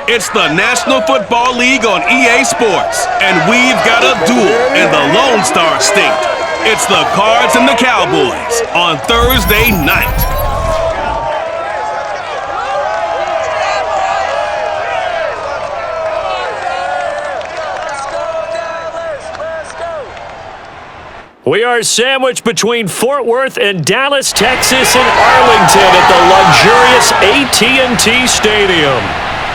It's the National Football League on EA Sports, and we've got a duel in the Lone Star State. It's the Cards and the Cowboys on Thursday night. We are sandwiched between Fort Worth and Dallas, Texas, and Arlington at the luxurious AT&T Stadium.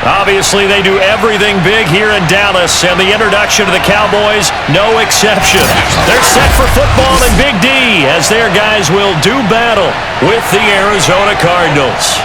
Obviously, they do everything big here in Dallas, and the introduction to the Cowboys, no exception. They're set for football in Big D as their guys will do battle with the Arizona Cardinals.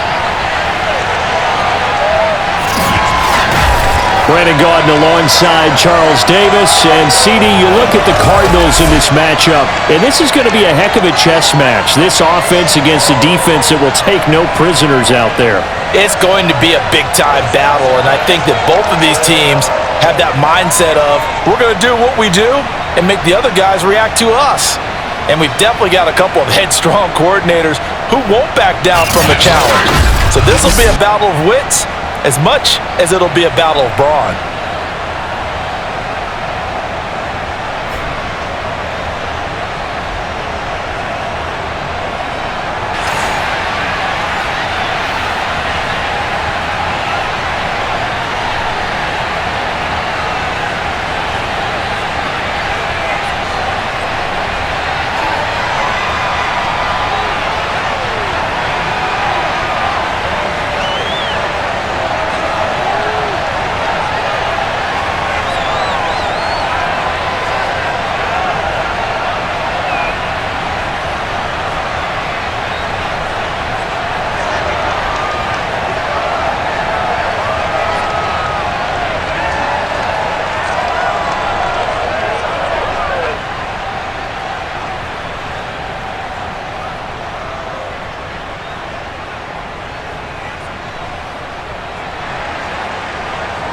Brandon Gaudin alongside Charles Davis. And, CD, you look at the Cardinals in this matchup, and this is going to be a heck of a chess match. This offense against a defense that will take no prisoners out there. It's going to be a big-time battle, and I think that both of these teams have that mindset of, we're going to do what we do and make the other guys react to us. And we've definitely got a couple of headstrong coordinators who won't back down from the challenge. So this will be a battle of wits as much as it'll be a battle of brawn.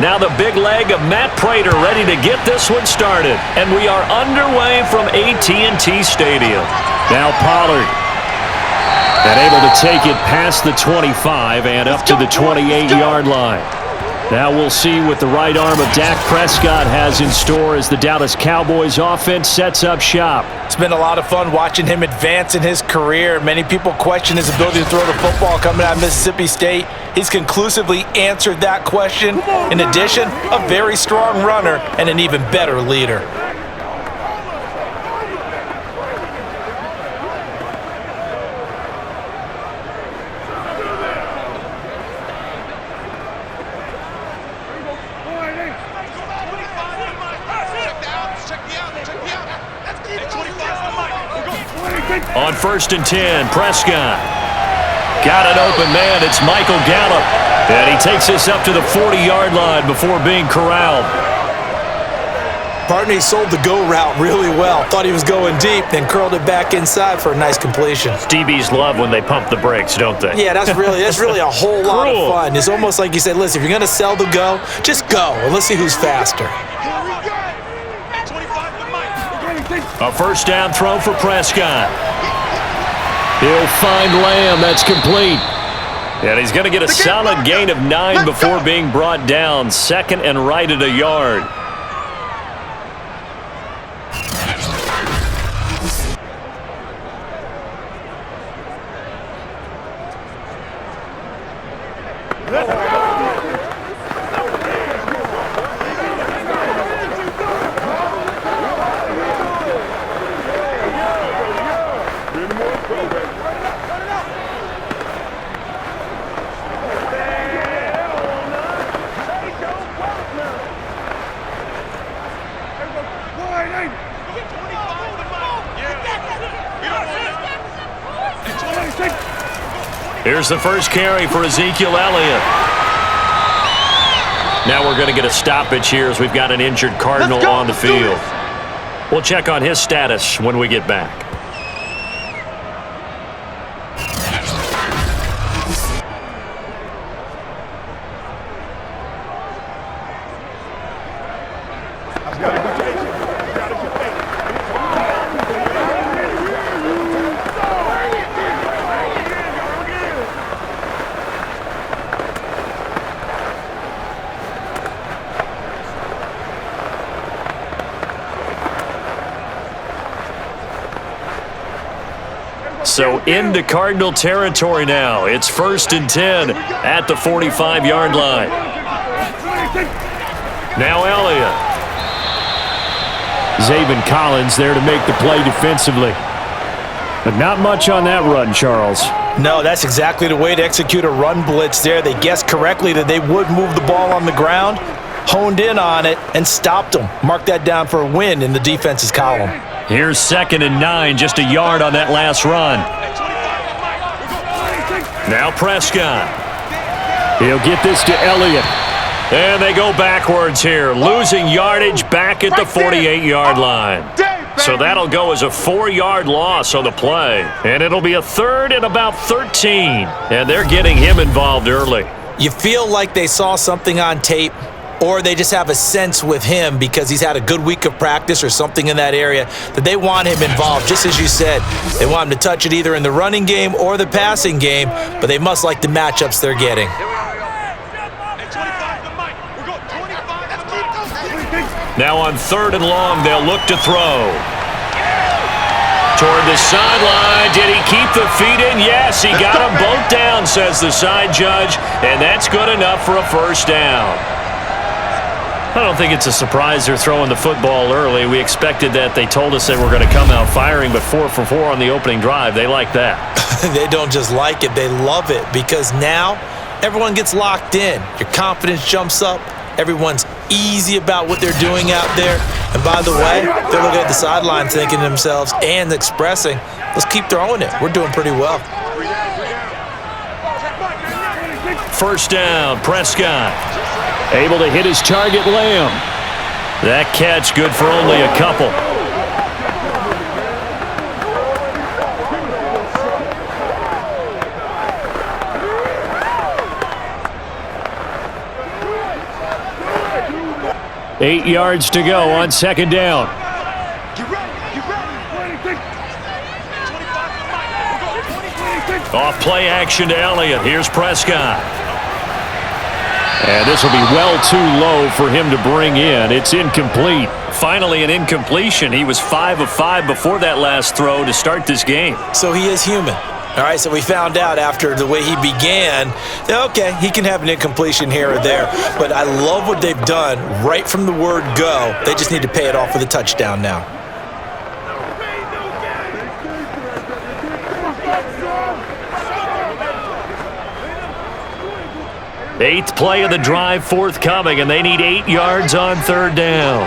Now the big leg of Matt Prater ready to get this one started. And we are underway from AT&T Stadium. Now Pollard. And able to take it past the 25 and up to the 28-yard line. Now we'll see what the right arm of Dak Prescott has in store as the Dallas Cowboys offense sets up shop. It's been a lot of fun watching him advance in his career. Many people question his ability to throw the football coming out of Mississippi State. He's conclusively answered that question. In addition, a very strong runner and an even better leader. On 1st and 10, Prescott. Got an open man. It's Michael Gallup. And he takes this up to the 40-yard line before being corralled. Partner, he sold the go route really well. Thought he was going deep, then curled it back inside for a nice completion. DBs love when they pump the brakes, don't they? Yeah, that's really a whole lot of fun. It's almost like you said, listen, if you're going to sell the go, just go, and let's see who's faster. A first down throw for Prescott. He'll find Lamb. That's complete. And he's going to get a solid gain of 9 before being brought down. Second and right at a yard. Here's the first carry for Ezekiel Elliott. Now we're going to get a stoppage here as we've got an injured Cardinal on the field. We'll check on his status when we get back. So into Cardinal territory now. It's 1st and 10 at the 45-yard line. Now Elliott. Zaven Collins there to make the play defensively. But not much on that run, Charles. No, that's exactly the way to execute a run blitz there. They guessed correctly that they would move the ball on the ground, honed in on it, and stopped them. Mark that down for a win in the defense's column. Here's 2nd and 9, just a yard on that last run. Now Prescott. He'll get this to Elliott. And they go backwards here, losing yardage back at the 48-yard line. So that'll go as a 4-yard loss on the play. And it'll be a 3rd and about 13. And they're getting him involved early. You feel like they saw something on tape, or they just have a sense with him because he's had a good week of practice or something in that area that they want him involved. Just as you said, they want him to touch it either in the running game or the passing game, but they must like the matchups they're getting. Now on 3rd and long, they'll look to throw. Toward the sideline. Did he keep the feet in? Yes, he got them both down, says the side judge, and that's good enough for a 1st down. I don't think it's a surprise they're throwing the football early. We expected that. They told us they were going to come out firing, but 4 for 4 on the opening drive. They like that. They don't just like it, they love it, because now everyone gets locked in. Your confidence jumps up. Everyone's easy about what they're doing out there. And by the way, they're looking at the sideline thinking to themselves and expressing, let's keep throwing it. We're doing pretty well. 1st down, Prescott. Able to hit his target, Lamb. That catch good for only a couple. Eight yards to go on 2nd down. Off play action to Elliott. Here's Prescott. And this will be well too low for him to bring in. It's incomplete. Finally an incompletion. He was 5 of 5 before that last throw to start this game. So he is human. All right, so we found out after the way he began that, okay, he can have an incompletion here or there. But I love what they've done right from the word go. They just need to pay it off with a touchdown now. Eighth play of the drive forthcoming, and they need 8 yards on 3rd down.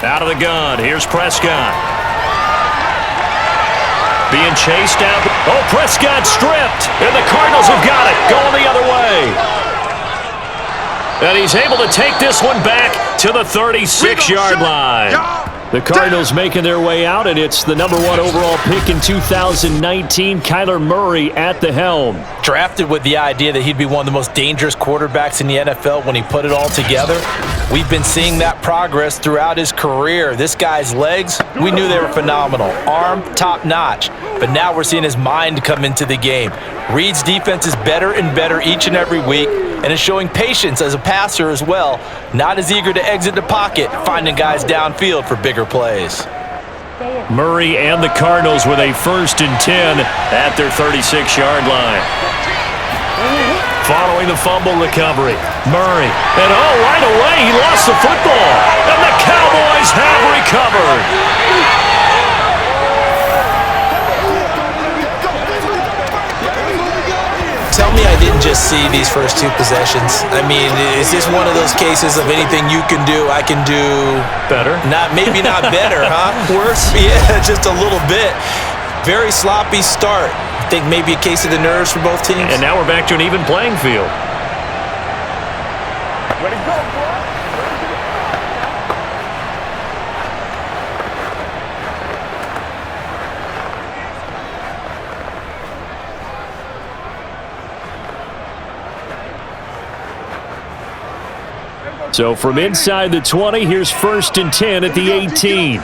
Out of the gun, here's Prescott. Being chased out. Oh, Prescott stripped, and the Cardinals have got it, going the other way. And he's able to take this one back to the 36-yard line. The Cardinals making their way out, and it's the number 1 overall pick in 2019, Kyler Murray at the helm. Drafted with the idea that he'd be one of the most dangerous quarterbacks in the NFL when he put it all together. We've been seeing that progress throughout his career. This guy's legs, we knew they were phenomenal. Arm, top-notch. But now we're seeing his mind come into the game. Reed's defense is better and better each and every week, and is showing patience as a passer as well. Not as eager to exit the pocket, finding guys downfield for bigger plays. Murray and the Cardinals with a 1st and 10 at their 36-yard line. Following the fumble recovery, Murray. And right away, he lost the football. And the Cowboys have recovered. Tell me I didn't just see these first 2 possessions. I mean, is this one of those cases of anything you can do, I can do better? Maybe not better, huh? Worse? Yeah, just a little bit. Very sloppy start. I think maybe a case of the nerves for both teams. And now we're back to an even playing field. Ready to go, bro. So from inside the 20, here's 1st and 10 at the 18.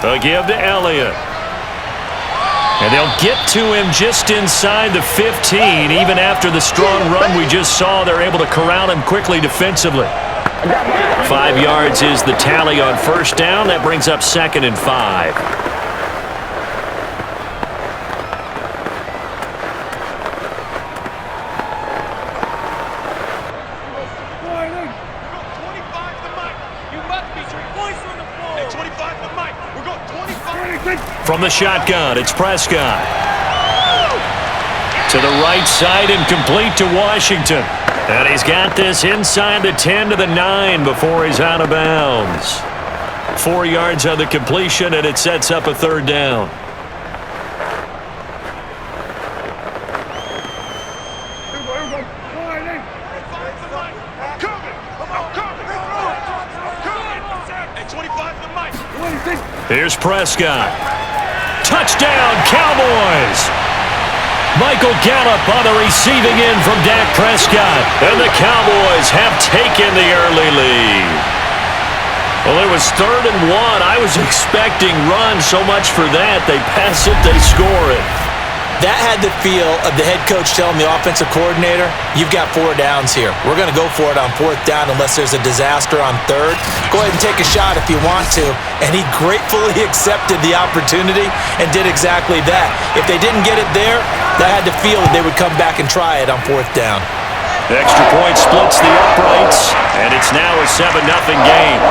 A give to Elliott. And they'll get to him just inside the 15. Even after the strong run we just saw, they're able to corral him quickly defensively. 5 yards is the tally on first down. That brings up 2nd and 5. From the shotgun, it's Prescott. To the right side and complete to Washington. And he's got this inside the 10 to the 9 before he's out of bounds. 4 yards on the completion, and it sets up a 3rd down. Here's Prescott. Touchdown, Cowboys! Michael Gallup on the receiving end from Dak Prescott. And the Cowboys have taken the early lead. Well, it was 3rd and 1. I was expecting run, so much for that. They pass it, they score it. That had the feel of the head coach telling the offensive coordinator, you've got 4 downs here. We're going to go for it on 4th down unless there's a disaster on 3rd. Go ahead and take a shot if you want to. And he gratefully accepted the opportunity and did exactly that. If they didn't get it there, that had the feel that they would come back and try it on 4th down. The extra point splits the uprights, and it's now a 7-0 game.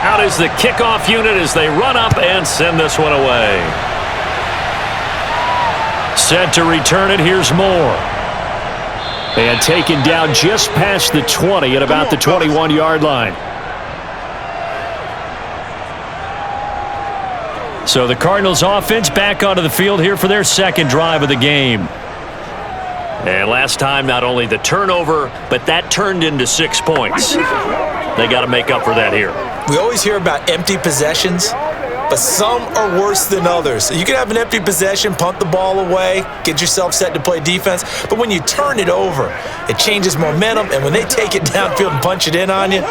Out is the kickoff unit as they run up and send this one away. Set to return it, here's Moore. And taken down just past the 20 at about the 21-yard line. So the Cardinals offense back onto the field here for their 2nd drive of the game. And last time, not only the turnover, but that turned into 6 points. They got to make up for that here. We always hear about empty possessions, but some are worse than others. You can have an empty possession, punt the ball away, get yourself set to play defense, but when you turn it over, it changes momentum, and when they take it downfield and punch it in on you,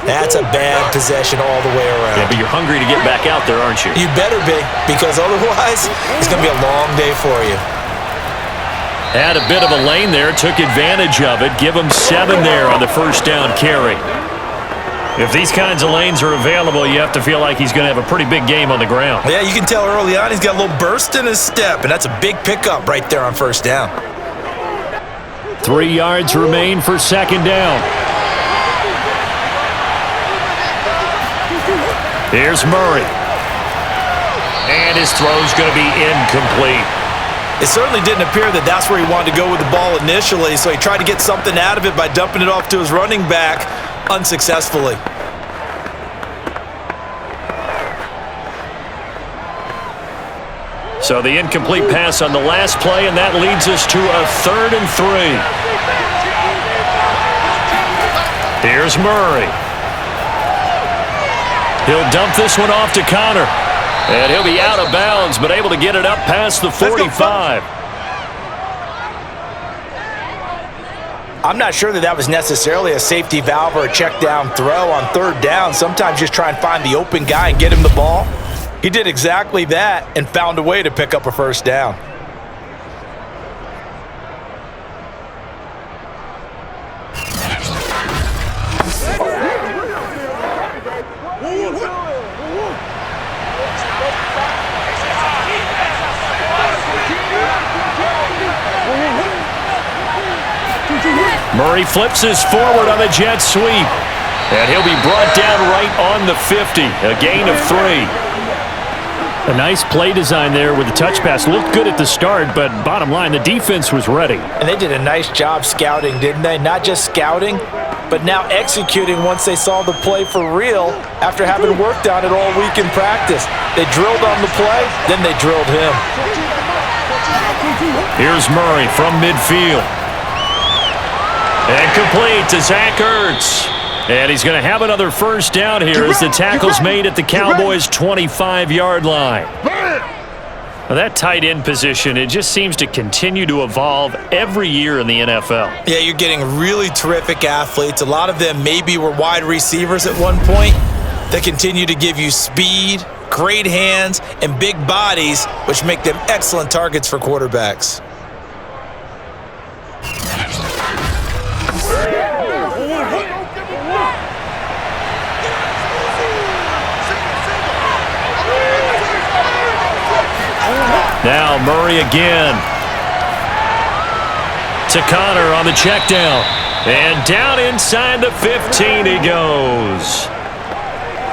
that's a bad possession all the way around. Yeah, but you're hungry to get back out there, aren't you? You better be, because otherwise, it's going to be a long day for you. Had a bit of a lane there, took advantage of it. Give him 7 there on the 1st down carry. If these kinds of lanes are available, you have to feel like he's going to have a pretty big game on the ground. Yeah, you can tell early on he's got a little burst in his step, and that's a big pickup right there on 1st down. 3 yards remain for 2nd down. Here's Murray. And his throw's going to be incomplete. It certainly didn't appear that that's where he wanted to go with the ball initially, so he tried to get something out of it by dumping it off to his running back unsuccessfully. So the incomplete pass on the last play, and that leads us to a 3rd and 3. Here's Murray. He'll dump this one off to Connor. And he'll be out of bounds, but able to get it up past the 45. I'm not sure that was necessarily a safety valve or a check down throw on 3rd down. Sometimes just try and find the open guy and get him the ball. He did exactly that and found a way to pick up a 1st down. Murray flips his forward on the jet sweep. And he'll be brought down right on the 50. A gain of 3. A nice play design there with the touch pass. Looked good at the start, but bottom line, the defense was ready. And they did a nice job scouting, didn't they? Not just scouting, but now executing once they saw the play for real after having worked on it all week in practice. They drilled on the play, then they drilled him. Here's Murray from midfield. And complete to Zach Ertz. And he's going to have another first down here as the tackle's made at the Cowboys' 25-yard line. Well, that tight end position, it just seems to continue to evolve every year in the NFL. Yeah, you're getting really terrific athletes. A lot of them maybe were wide receivers at one point. They continue to give you speed, great hands, and big bodies, which make them excellent targets for quarterbacks. Now Murray again. To Connor on the check down. And down inside the 15 he goes.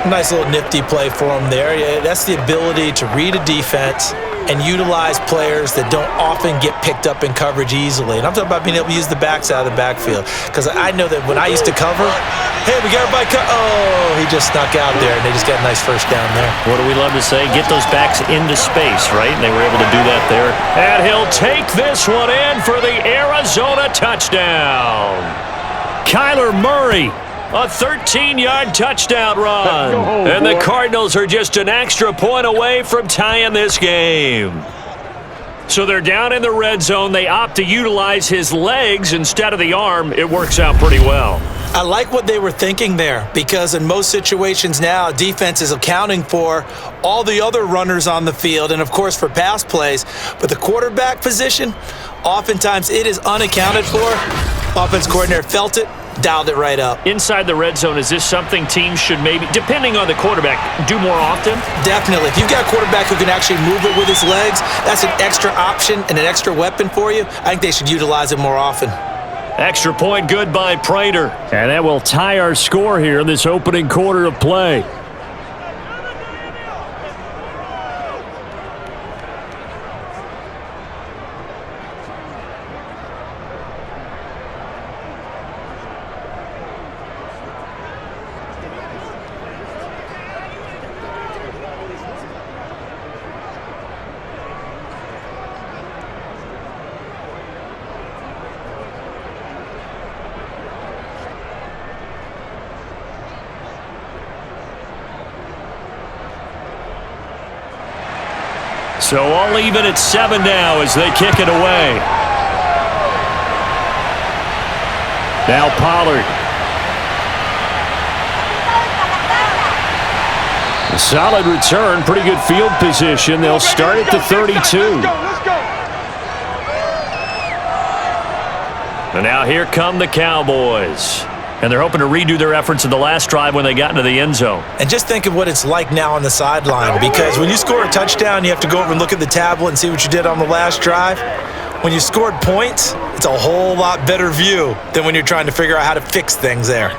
Nice little nifty play for him there. Yeah, that's the ability to read a defense and utilize players that don't often get picked up in coverage easily. And I'm talking about being able to use the backs out of the backfield. Because I know that when I used to cover, hey, we got everybody oh, he just snuck out there, and they just got a nice first down there. What do we love to say? Get those backs into space, right? And they were able to do that there. And he'll take this one in for the Arizona touchdown. Kyler Murray. A 13-yard touchdown run. And the Cardinals are just an extra point away from tying this game. So they're down in the red zone. They opt to utilize his legs instead of the arm. It works out pretty well. I like what they were thinking there, because in most situations now, defense is accounting for all the other runners on the field and, of course, for pass plays. But the quarterback position, oftentimes it is unaccounted for. Offense coordinator felt it, dialed it right up. Inside the red zone, is this something teams should maybe, depending on the quarterback, do more often? Definitely. If you've got a quarterback who can actually move it with his legs, that's an extra option and an extra weapon for you. I think they should utilize it more often. Extra point good by Prater. And that will tie our score here in this opening quarter of play. So all even at 7 now as they kick it away. Now Pollard. A solid return, pretty good field position. They'll start at the 32. And now here come the Cowboys. And they're hoping to redo their efforts in the last drive when they got into the end zone. And just think of what it's like now on the sideline, because when you score a touchdown, you have to go over and look at the tablet and see what you did on the last drive. When you scored points, it's a whole lot better view than when you're trying to figure out how to fix things there.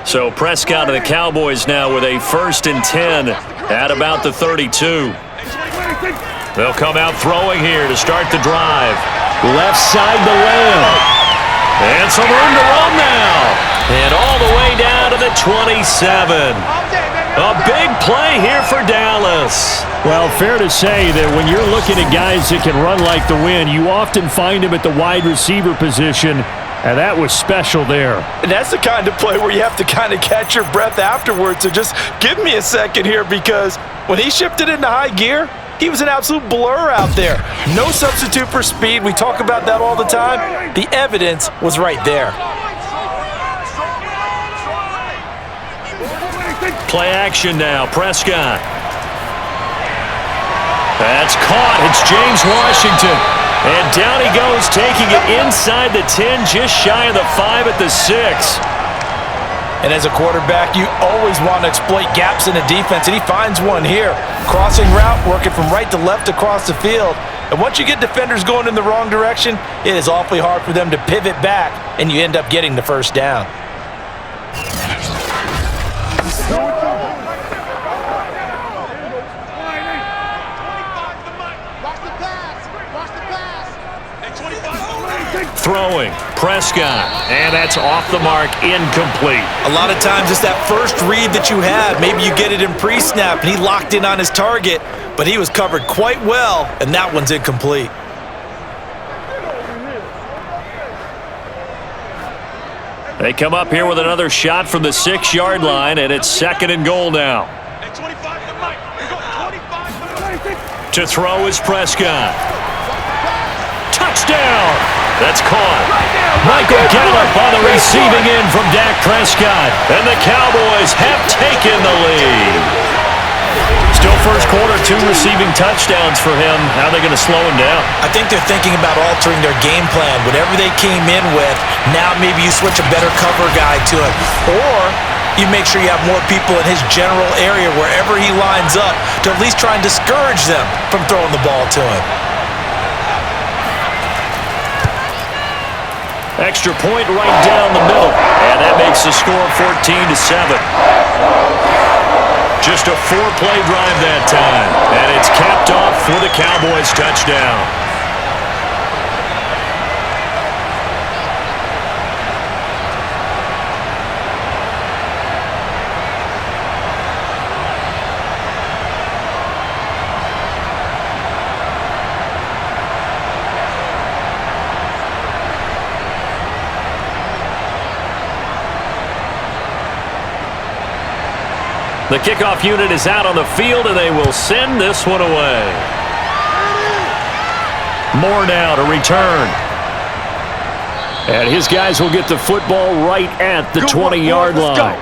So Prescott and the Cowboys now with a 1st and 10 at about the 32. They'll come out throwing here to start the drive. Left side to Lamb. And some room to run now. And all the way down to the 27. A big play here for Dallas. Well, fair to say that when you're looking at guys that can run like the wind, you often find them at the wide receiver position. And that was special there. And that's the kind of play where you have to kind of catch your breath afterwards. So just give me a second here, because when he shifted into high gear, he was an absolute blur out there. No substitute for speed. We talk about that all the time. The evidence was right there. Play action now. Prescott. That's caught. It's James Washington. And down he goes, taking it inside the 10, just shy of the 5 at the 6. And as a quarterback, you always want to exploit gaps in the defense, and he finds one here. Crossing route, working from right to left across the field. And once you get defenders going in the wrong direction, it is awfully hard for them to pivot back, and you end up getting the first down. throwing. Prescott. And that's off the mark, incomplete. A lot of times it's that first read that you have. Maybe you get it in pre-snap and he locked in on his target, but he was covered quite well, and that one's incomplete. They come up here with another shot from the 6-yard line, and it's 2nd and goal now. To throw is Prescott. Touchdown! That's caught. Michael Gallup on the receiving end from Dak Prescott. And the Cowboys have taken the lead. Still first quarter, 2 receiving touchdowns for him. How are they going to slow him down? I think they're thinking about altering their game plan. Whatever they came in with, now maybe you switch a better cover guy to it. Or you make sure you have more people in his general area wherever he lines up to at least try and discourage them from throwing the ball to him. Extra point right down the middle. And that makes the score 14-7. Just a 4-play drive that time. And it's capped off for the Cowboys touchdown. The kickoff unit is out on the field, and they will send this one away. Moore now to return. And his guys will get the football right at the 20-yard line.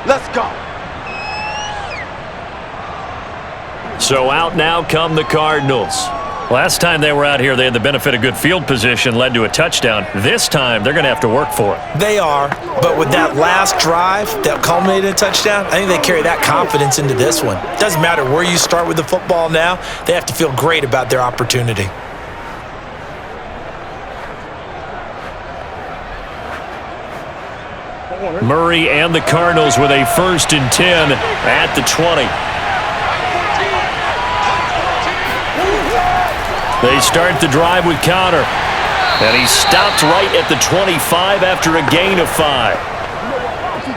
Let's go. So out now come the Cardinals. Last time they were out here, they had the benefit of good field position, led to a touchdown. This time, they're going to have to work for it. They are, but with that last drive that culminated in a touchdown, I think they carry that confidence into this one. Doesn't matter where you start with the football now, they have to feel great about their opportunity. Murray and the Cardinals with a 1st and 10 at the 20. They start the drive with Connor. And he stopped right at the 25 after a gain of 5.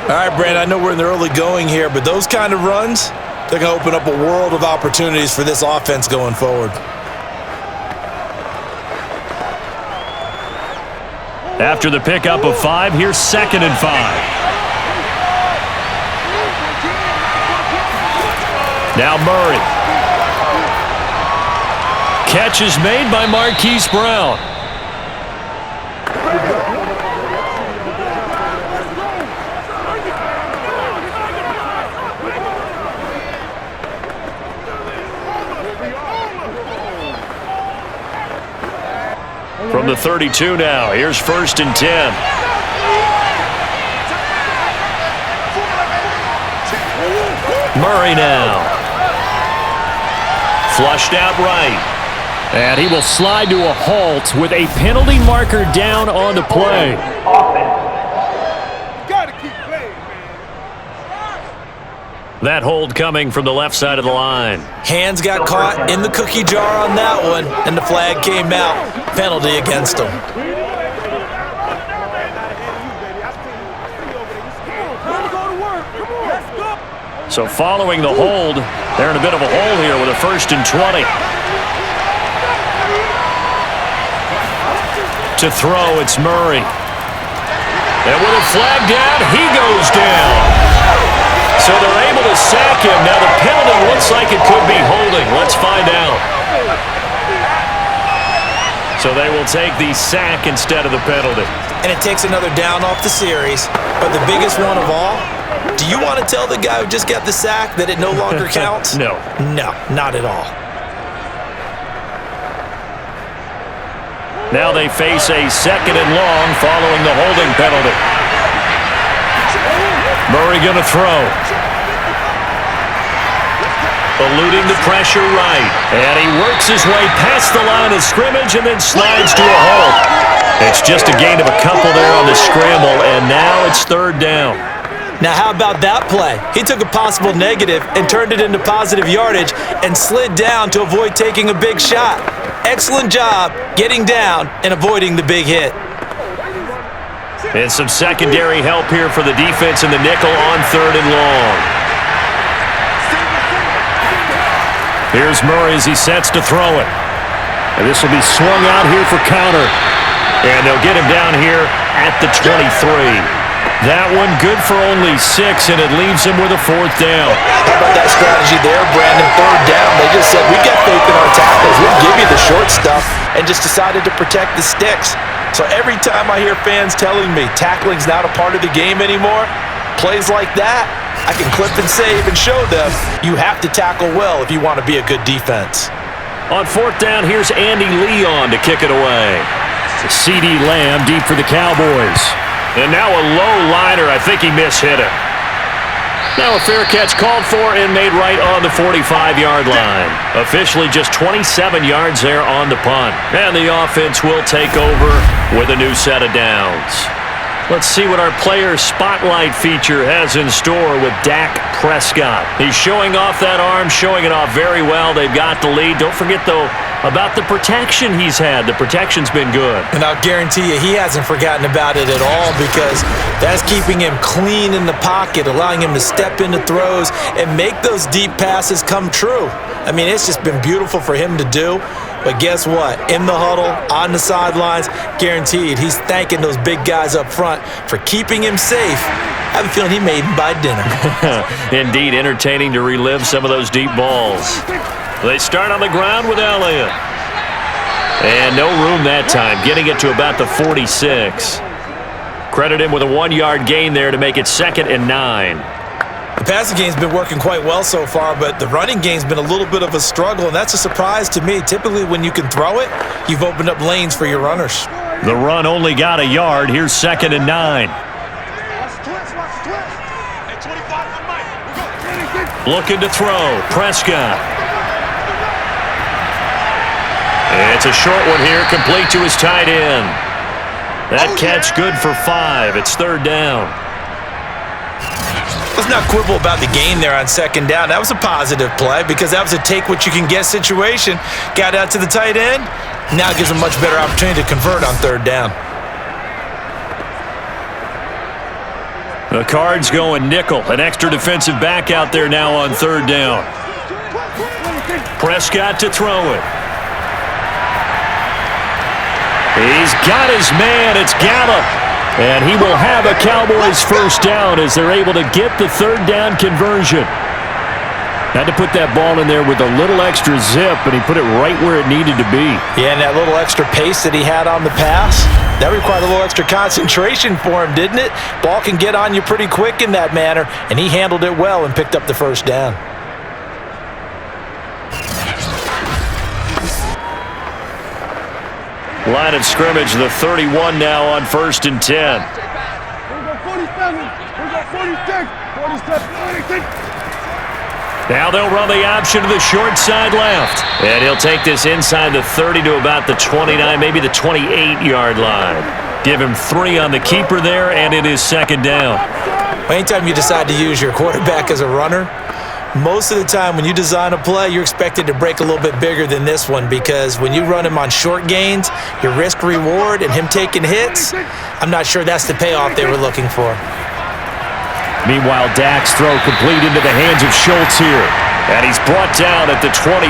All right, Brand, I know we're in the early going here, but those kind of runs, they're going to open up a world of opportunities for this offense going forward. After the pickup of 5, here's 2nd and 5. Now Murray. Catch is made by Marquise Brown. From the 32 now, here's 1st and 10. Murray now. Flushed out right. And he will slide to a halt with a penalty marker down on the play. That hold coming from the left side of the line. Hands got caught in the cookie jar on that one, and the flag came out. Penalty against him. So following the hold, they're in a bit of a hole here with a 1st and 20. To throw, it's Murray. And with a flag down, he goes down. So they're able to sack him. Now the penalty looks like it could be holding. Let's find out. So they will take the sack instead of the penalty. And it takes another down off the series. But the biggest one of all, do you want to tell the guy who just got the sack that it no longer counts? No. No, not at all. Now they face a 2nd and long following the holding penalty. Murray going to throw. Eluding the pressure right. And he works his way past the line of scrimmage and then slides to a halt. It's just a gain of a couple there on the scramble, and now it's 3rd down. Now how about that play? He took a possible negative and turned it into positive yardage and slid down to avoid taking a big shot. Excellent job getting down and avoiding the big hit. And some secondary help here for the defense in the nickel on 3rd and long. Here's Murray as he sets to throw it. And this will be swung out here for counter. And they'll get him down here at the 23. That one good for only 6, and it leaves him with a 4th down. How about that strategy there, Brandon? 3rd down. They just said, we got faith in our tackles. We'll give you the short stuff, and just decided to protect the sticks. So every time I hear fans telling me tackling's not a part of the game anymore, plays like that, I can clip and save and show them you have to tackle well if you want to be a good defense. On 4th down, here's Andy Leon to kick it away. CeeDee Lamb deep for the Cowboys. And now a low liner. I think he mishit it. Now a fair catch called for and made right on the 45-yard line. Officially just 27 yards there on the punt. And the offense will take over with a new set of downs. Let's see what our player spotlight feature has in store with Dak Prescott. He's showing off that arm, showing it off very well. They've got the lead. Don't forget, though, about the protection he's had. The protection's been good. And I'll guarantee you he hasn't forgotten about it at all, because that's keeping him clean in the pocket, allowing him to step into throws and make those deep passes come true. I mean, it's just been beautiful for him to do. But guess what? In the huddle, on the sidelines, guaranteed he's thanking those big guys up front for keeping him safe. I have a feeling he may even buy dinner. Indeed, entertaining to relive some of those deep balls. They start on the ground with Elliott. And no room that time, getting it to about the 46. Credit him with a 1-yard gain there to make it 2nd and 9. The passing game's been working quite well so far, but the running game's been a little bit of a struggle, and that's a surprise to me. Typically, when you can throw it, you've opened up lanes for your runners. The run only got a yard. Here's 2nd and 9. Looking to throw. Prescott. It's a short one here, complete to his tight end. That catch good for 5. It's 3rd down. Let's not quibble about the gain there on 2nd down. That was a positive play, because that was a take-what-you-can-get situation. Got out to the tight end. Now it gives him a much better opportunity to convert on 3rd down. The Cards going nickel. An extra defensive back out there now on 3rd down. Prescott to throw it. He's got his man. It's Gallup. And he will have a Cowboys 1st down as they're able to get the 3rd down conversion. Had to put that ball in there with a little extra zip, and he put it right where it needed to be. Yeah, and that little extra pace that he had on the pass, that required a little extra concentration for him, didn't it? Ball can get on you pretty quick in that manner, and he handled it well and picked up the 1st down. Line of scrimmage, the 31 now on 1st and 10. We got 47. We got 46. 46. Now they'll run the option to the short side left. And he'll take this inside the 30 to about the 29, maybe the 28-yard line. Give him 3 on the keeper there, and it is 2nd down. Anytime you decide to use your quarterback as a runner, most of the time when you design a play, you're expected to break a little bit bigger than this one, because when you run him on short gains, your risk-reward and him taking hits, I'm not sure that's the payoff they were looking for. Meanwhile, Dak's throw complete into the hands of Schultz here. And he's brought down at the 24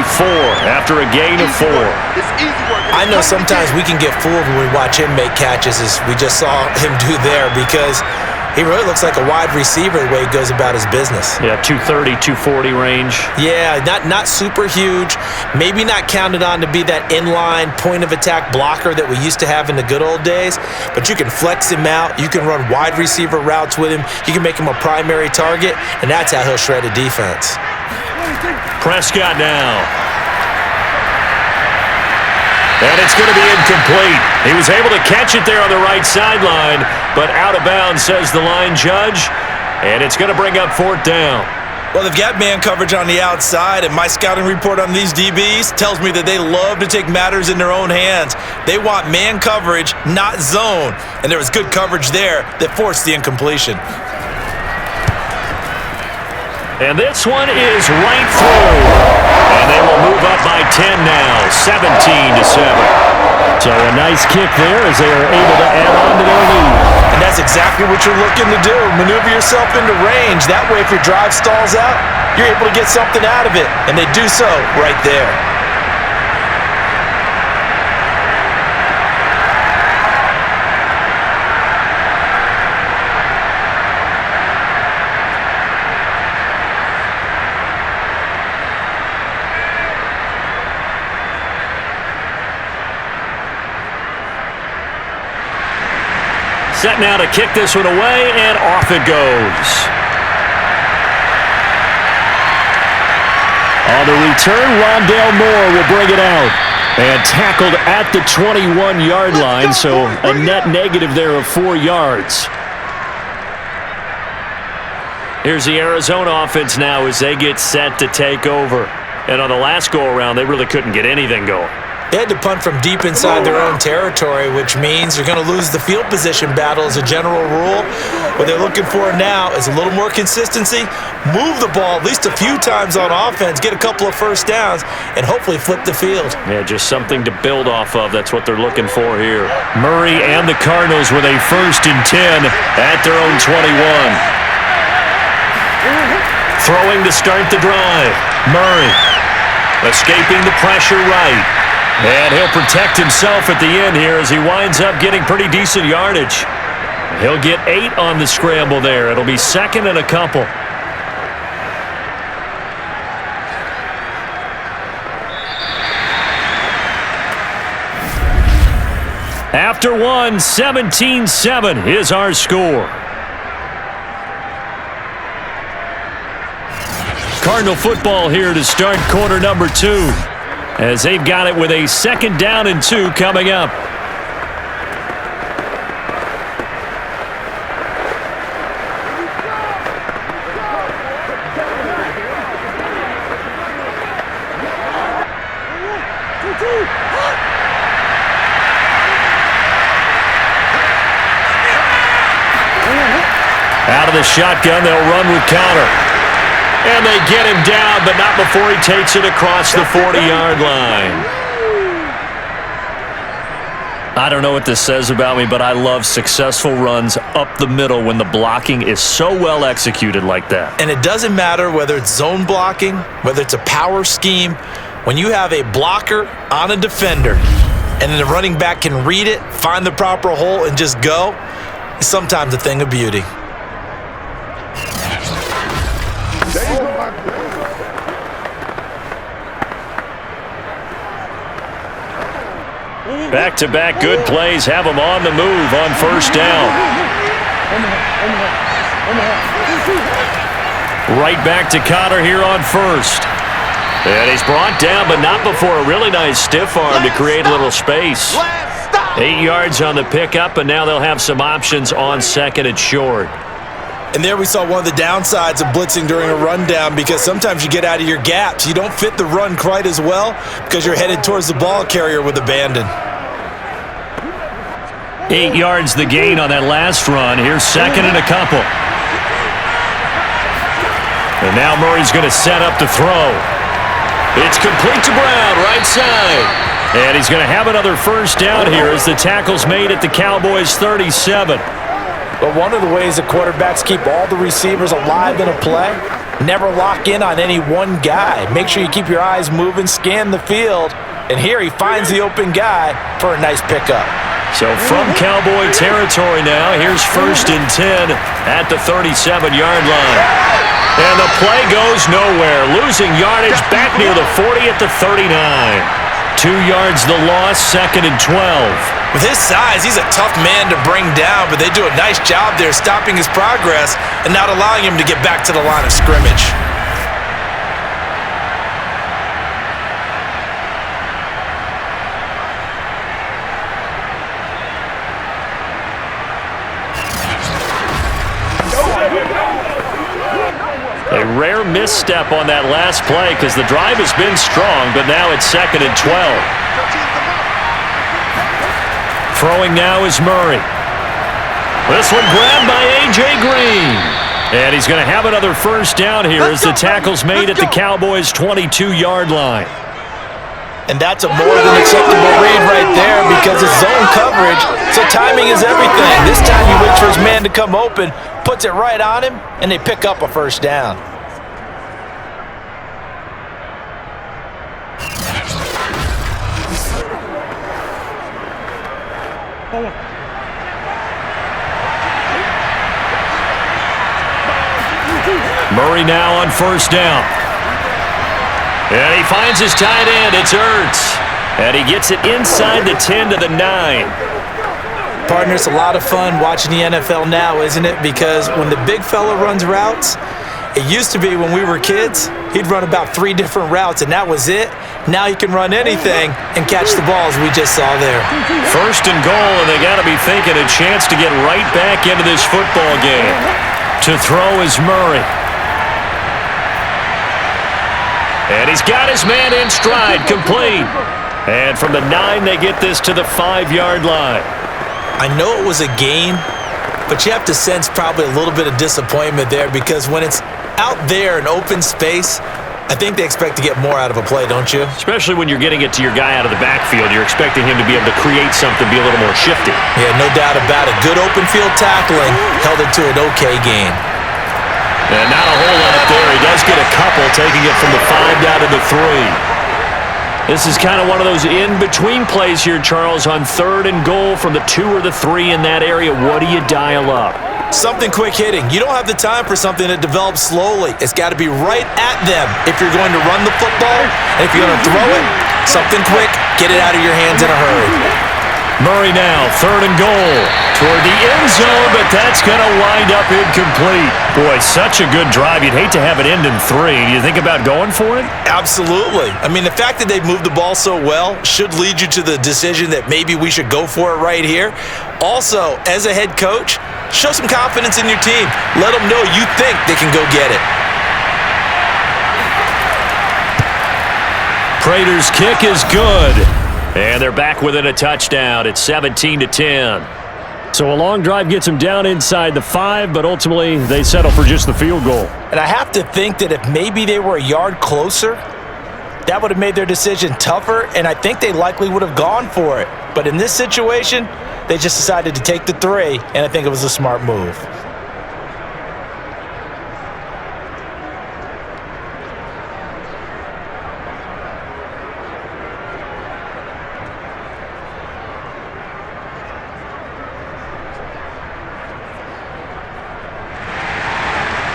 after a gain of 4. I know sometimes we can get fooled when we watch him make catches, as we just saw him do there, because he really looks like a wide receiver the way he goes about his business. Yeah, 230, 240 range. Yeah, not super huge. Maybe not counted on to be that inline point-of-attack blocker that we used to have in the good old days. But you can flex him out. You can run wide receiver routes with him. You can make him a primary target, and that's how he'll shred a defense. Prescott now. And it's going to be incomplete. He was able to catch it there on the right sideline, but out of bounds, says the line judge. And it's going to bring up 4th down. Well, they've got man coverage on the outside, and my scouting report on these DBs tells me that they love to take matters in their own hands. They want man coverage, not zone. And there was good coverage there that forced the incompletion. And this one is right through. And they will move up by 10 now, 17-7. So a nice kick there as they are able to add on to their lead. And that's exactly what you're looking to do. Maneuver yourself into range. That way, if your drive stalls out, you're able to get something out of it. And they do so right there. Set now to kick this one away, and off it goes. On the return, Rondale Moore will bring it out. And tackled at the 21-yard line, so a net negative there of 4 yards. Here's the Arizona offense now as they get set to take over. And on the last go-around, they really couldn't get anything going. They had to punt from deep inside their own territory, which means you're going to lose the field position battle as a general rule. What they're looking for now is a little more consistency, move the ball at least a few times on offense, get a couple of first downs, and hopefully flip the field. Yeah, just something to build off of. That's what they're looking for here. Murray and the Cardinals with a 1st and 10 at their own 21. Throwing to start the drive. Murray escaping the pressure right. And he'll protect himself at the end here as he winds up getting pretty decent yardage. He'll get 8 on the scramble there. It'll be 2nd and a couple. After one, 17-7 is our score. Cardinal football here to start quarter number 2. As they've got it with a 2nd down and 2 coming up. Out of the shotgun, they'll run with counter. And they get him down, but not before he takes it across the 40-yard line. I don't know what this says about me, but I love successful runs up the middle when the blocking is so well executed like that. And it doesn't matter whether it's zone blocking, whether it's a power scheme. When you have a blocker on a defender, and then the running back can read it, find the proper hole, and just go, it's sometimes a thing of beauty. Back-to-back good plays have them on the move on 1st down. Right back to Connor here on 1st. And he's brought down, but not before a really nice stiff arm to create a little space. 8 yards on the pickup, and now they'll have some options on 2nd and short. And there we saw one of the downsides of blitzing during a rundown, because sometimes you get out of your gaps. You don't fit the run quite as well because you're headed towards the ball carrier with abandon. 8 yards the gain on that last run. Here's 2nd and a couple. And now Murray's going to set up to throw. It's complete to Brown, right side. And he's going to have another 1st down here as the tackle's made at the Cowboys' 37. But one of the ways that quarterbacks keep all the receivers alive in a play, never lock in on any one guy. Make sure you keep your eyes moving, scan the field, and here he finds the open guy for a nice pickup. So from Cowboy territory now, here's 1st and 10 at the 37-yard line. And the play goes nowhere, losing yardage back near the 40 at the 39. 2 yards the loss, 2nd and 12. With his size, he's a tough man to bring down, but they do a nice job there stopping his progress and not allowing him to get back to the line of scrimmage. A rare misstep on that last play because the drive has been strong, but now it's 2nd and 12. Throwing now is Murray. This one grabbed by A.J. Green. And he's going to have another 1st down here as the tackle's made at the Cowboys' 22-yard line. And that's a more than acceptable read right there because it's zone coverage, so timing is everything. This time he waits for his man to come open, puts it right on him, and they pick up a first down. Murray now on first down. And he finds his tight end. It's Ertz. And he gets it inside the 10 to the 9. Partner, it's a lot of fun watching the NFL now, isn't it? Because when the big fella runs routes, it used to be when we were kids, he'd run about 3 different routes, and that was it. Now he can run anything and catch the ball, as we just saw there. First and goal, and they got to be thinking a chance to get right back into this football game. To throw is Murray. And he's got his man in stride, complete. And from the 9, they get this to the 5-yard line. I know it was a game, but you have to sense probably a little bit of disappointment there because when it's out there in open space, I think they expect to get more out of a play, don't you? Especially when you're getting it to your guy out of the backfield. You're expecting him to be able to create something, be a little more shifty. Yeah, no doubt about it. Good open field tackling held it to an okay game. And not a whole lot there. He does get a couple, taking it from the 5 down to the 3. This is kind of one of those in-between plays here, Charles, on 3rd and goal from the 2 or the 3 in that area. What do you dial up? Something quick hitting. You don't have the time for something that develops slowly. It's got to be right at them if you're going to run the football. And if you're going to throw it, something quick, get it out of your hands in a hurry. Murray now, 3rd and goal. Toward the end zone, but that's going to wind up incomplete. Boy, such a good drive. You'd hate to have it end in 3. Do you think about going for it? Absolutely. I mean, the fact that they've moved the ball so well should lead you to the decision that maybe we should go for it right here. Also, as a head coach, show some confidence in your team. Let them know you think they can go get it. Prater's kick is good. And they're back within a touchdown. It's 17-10. So a long drive gets them down inside the 5, but ultimately they settle for just the field goal. And I have to think that if maybe they were a yard closer, that would have made their decision tougher, and I think they likely would have gone for it. But in this situation, they just decided to take the 3, and I think it was a smart move.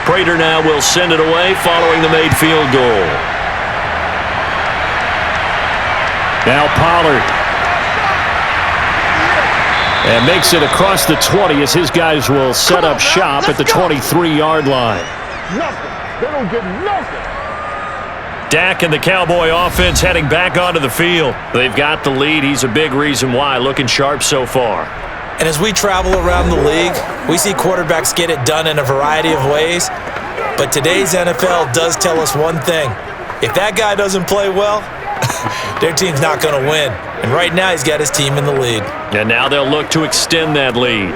Prater now will send it away following the made field goal. Now Pollard. And makes it across the 20 as his guys will set up shop at the 23-yard line. Nothing. They don't get nothing. Dak and the Cowboy offense heading back onto the field. They've got the lead. He's a big reason why. Looking sharp so far. And as we travel around the league, we see quarterbacks get it done in a variety of ways. But today's NFL does tell us one thing. If that guy doesn't play well, their team's not going to win. And right now, he's got his team in the lead. And now they'll look to extend that lead.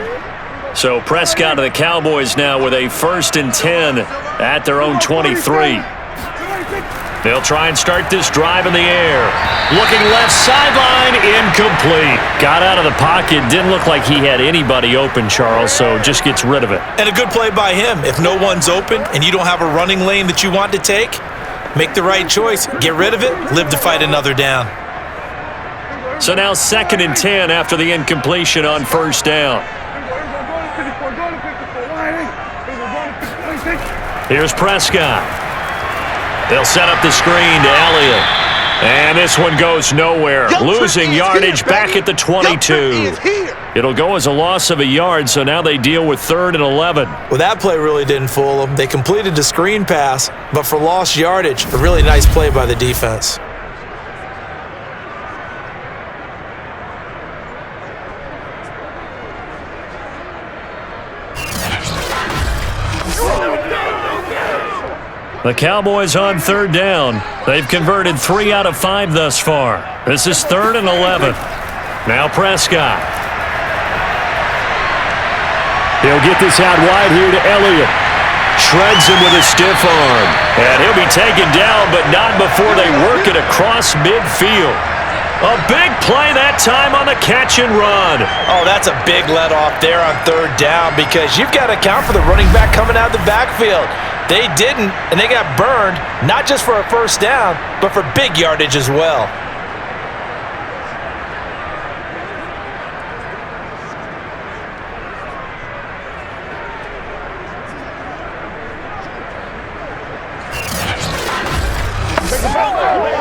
So Prescott and the Cowboys now with a 1st and 10 at their own 23. They'll try and start this drive in the air. Looking left sideline, incomplete. Got out of the pocket, didn't look like he had anybody open, Charles, so just gets rid of it. And a good play by him. If no one's open and you don't have a running lane that you want to take, make the right choice. Get rid of it, live to fight another down. So now 2nd and 10 after the incompletion on 1st down. Here's Prescott. They'll set up the screen to Elliott. And this one goes nowhere. Losing yardage back at the 22. It'll go as a loss of a yard, so now they deal with 3rd and 11. Well, that play really didn't fool them. They completed the screen pass, but for lost yardage, a really nice play by the defense. The Cowboys on 3rd down. They've converted 3 out of 5 thus far. This is 3rd and 11. Now Prescott. He'll get this out wide here to Elliott. shreds him with a stiff arm. And he'll be taken down, but not before they work it across midfield. A big play that time on the catch and run. Oh, that's a big let off there on third down because you've got to account for the running back coming out of the backfield. They didn't, and they got burned, not just for a first down, but for big yardage as well.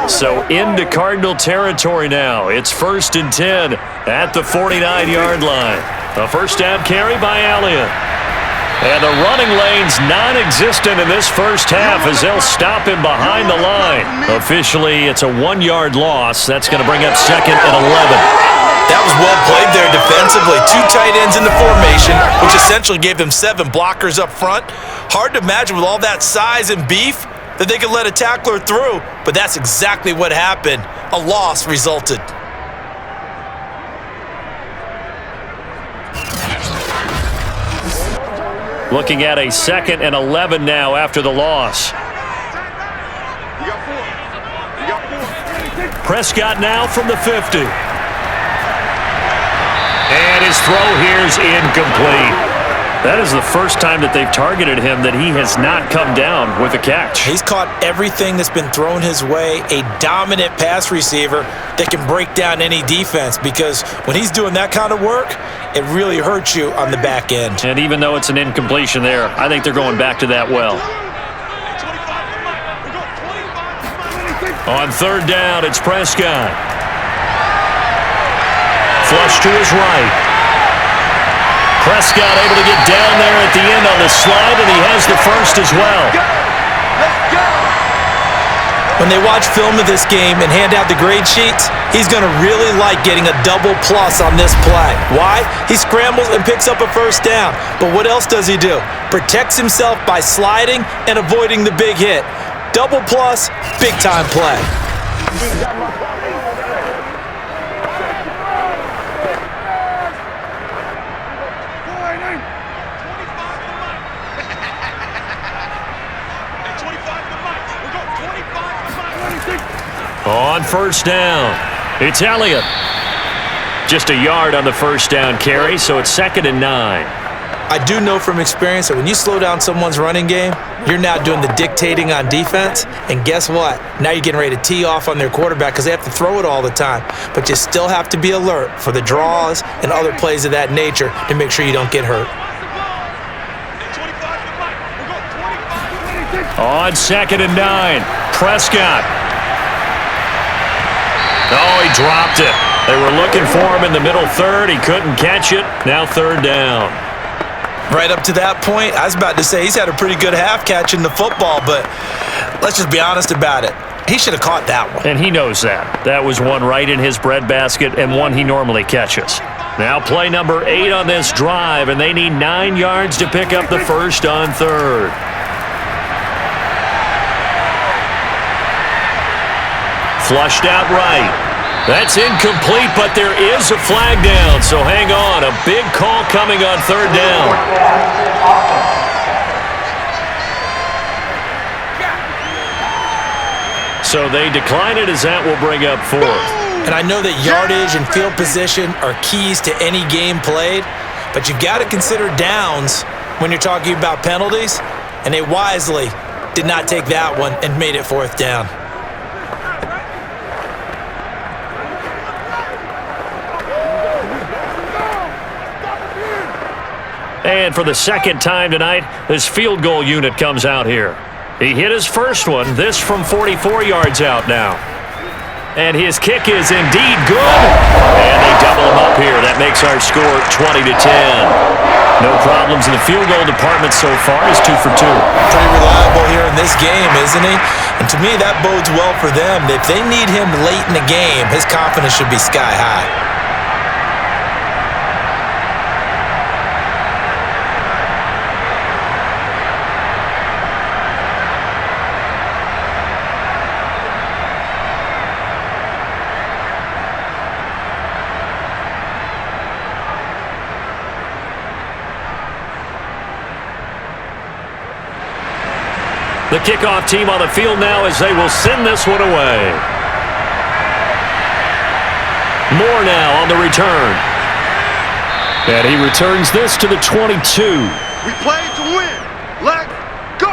So into Cardinal territory now. It's 1st and 10 at the 49-yard line. A first down carry by Elliott. And the running lane's non-existent in this first half as they'll stop him behind the line. Officially, it's a 1-yard loss. That's going to bring up 2nd and 11. That was well played there defensively. 2 tight ends in the formation, which essentially gave them 7 blockers up front. Hard to imagine with all that size and beef that they could let a tackler through, but that's exactly what happened. A loss resulted. Looking at a 2nd and 11 now after the loss. Prescott now from the 50. And his throw here's incomplete. That is the first time that they've targeted him that he has not come down with a catch. He's caught everything that's been thrown his way, a dominant pass receiver that can break down any defense because when he's doing that kind of work, it really hurts you on the back end. And even though it's an incompletion there, I think they're going back to that well. On 3rd down, it's Prescott. Flush to his right. Prescott able to get down there at the end on the slide, and he has the first as well. When they watch film of this game and hand out the grade sheets, he's going to really like getting a double plus on this play. Why? He scrambles and picks up a first down. But what else does he do? Protects himself by sliding and avoiding the big hit. Double plus, big time play. On 1st down, it's Elliott. Just a yard on the first down carry, so it's 2nd and 9. I do know from experience that when you slow down someone's running game, you're now doing the dictating on defense. And guess what? Now you're getting ready to tee off on their quarterback because they have to throw it all the time. But you still have to be alert for the draws and other plays of that nature to make sure you don't get hurt. On 2nd and 9, Prescott. Oh, he dropped it. They were looking for him in the middle third. He couldn't catch it. Now 3rd down. Right up to that point, I was about to say he's had a pretty good half catching the football, but let's just be honest about it. He should have caught that one. And he knows that. That was one right in his breadbasket and one he normally catches. Now play number 8 on this drive, and they need 9 yards to pick up the first on 3rd. Flushed out right. That's incomplete, but there is a flag down, so hang on. A big call coming on 3rd down. So they decline it as that will bring up 4th. And I know that yardage and field position are keys to any game played, but you've got to consider downs when you're talking about penalties, and they wisely did not take that one and made it 4th down. And for the 2nd time tonight, this field goal unit comes out here. He hit his first one, this from 44 yards out now. And his kick is indeed good. And they double him up here. That makes our score 20-10. No problems in the field goal department so far. He's 2 for 2. Pretty reliable here in this game, isn't he? And to me, that bodes well for them. If they need him late in the game, his confidence should be sky high. The kickoff team on the field now as they will send this one away. Moore now on the return. And he returns this to the 22. We play to win. Let's go.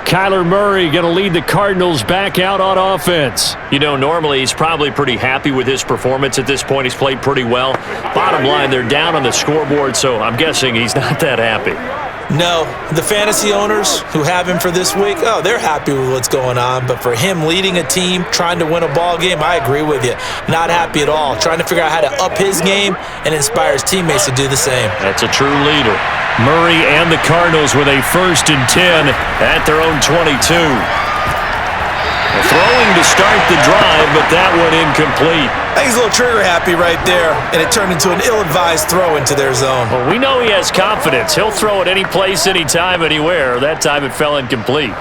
Kyler Murray going to lead the Cardinals back out on offense. You know, normally he's probably pretty happy with his performance at this point. He's played pretty well. Bottom line, they're down on the scoreboard, so I'm guessing he's not that happy. No, the fantasy owners who have him for this week, oh, they're happy with what's going on. But for him leading a team, trying to win a ball game, I agree with you. Not happy at all. Trying to figure out how to up his game and inspire his teammates to do the same. That's a true leader. Murray and the Cardinals with a 1st and 10 at their own 22. Throwing to start the drive, but that one incomplete. I think he's a little trigger happy right there, and it turned into an ill-advised throw into their zone. Well, we know he has confidence. He'll throw it any place, anytime, anywhere. That time it fell incomplete.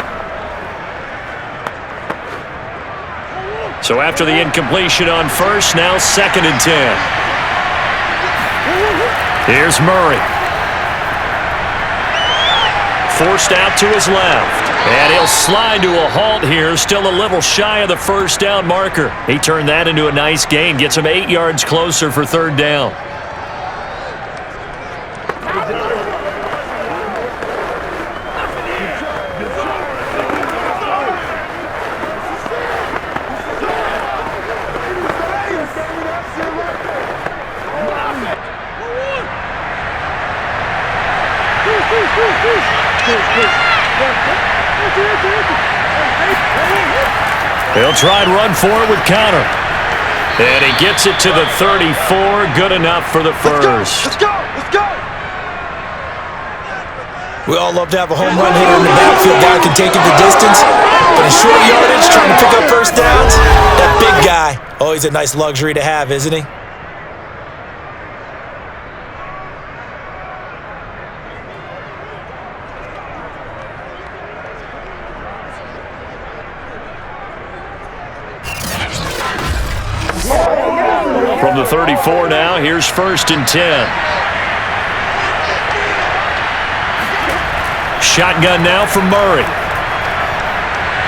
So after the incompletion on 1st, now 2nd and 10. Here's Murray. Forced out to his left. And he'll slide to a halt here, still a little shy of the 1st down marker. He turned that into a nice gain, gets him 8 yards closer for 3rd down. He'll try and run for it with Connor. And he gets it to the 34. Good enough for the 1st. Let's go. Let's go. We all love to have a home run hitter in the backfield. Guy can take it the distance. But in short yardage, trying to pick up 1st downs, that big guy, always a nice luxury to have, isn't he? From the 34 now, here's 1st and 10. Shotgun now from Murray.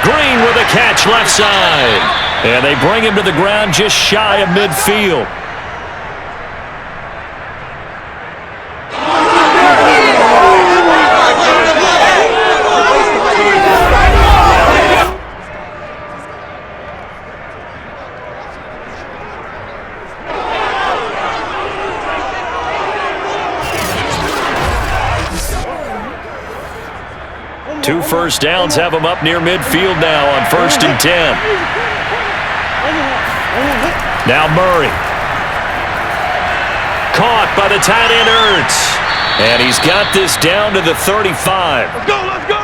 Green with a catch left side. And they bring him to the ground just shy of midfield. Two 1st downs have him up near midfield now on 1st and 10. Now Murray. Caught by the tight end Ertz. And he's got this down to the 35. Let's go. Let's go.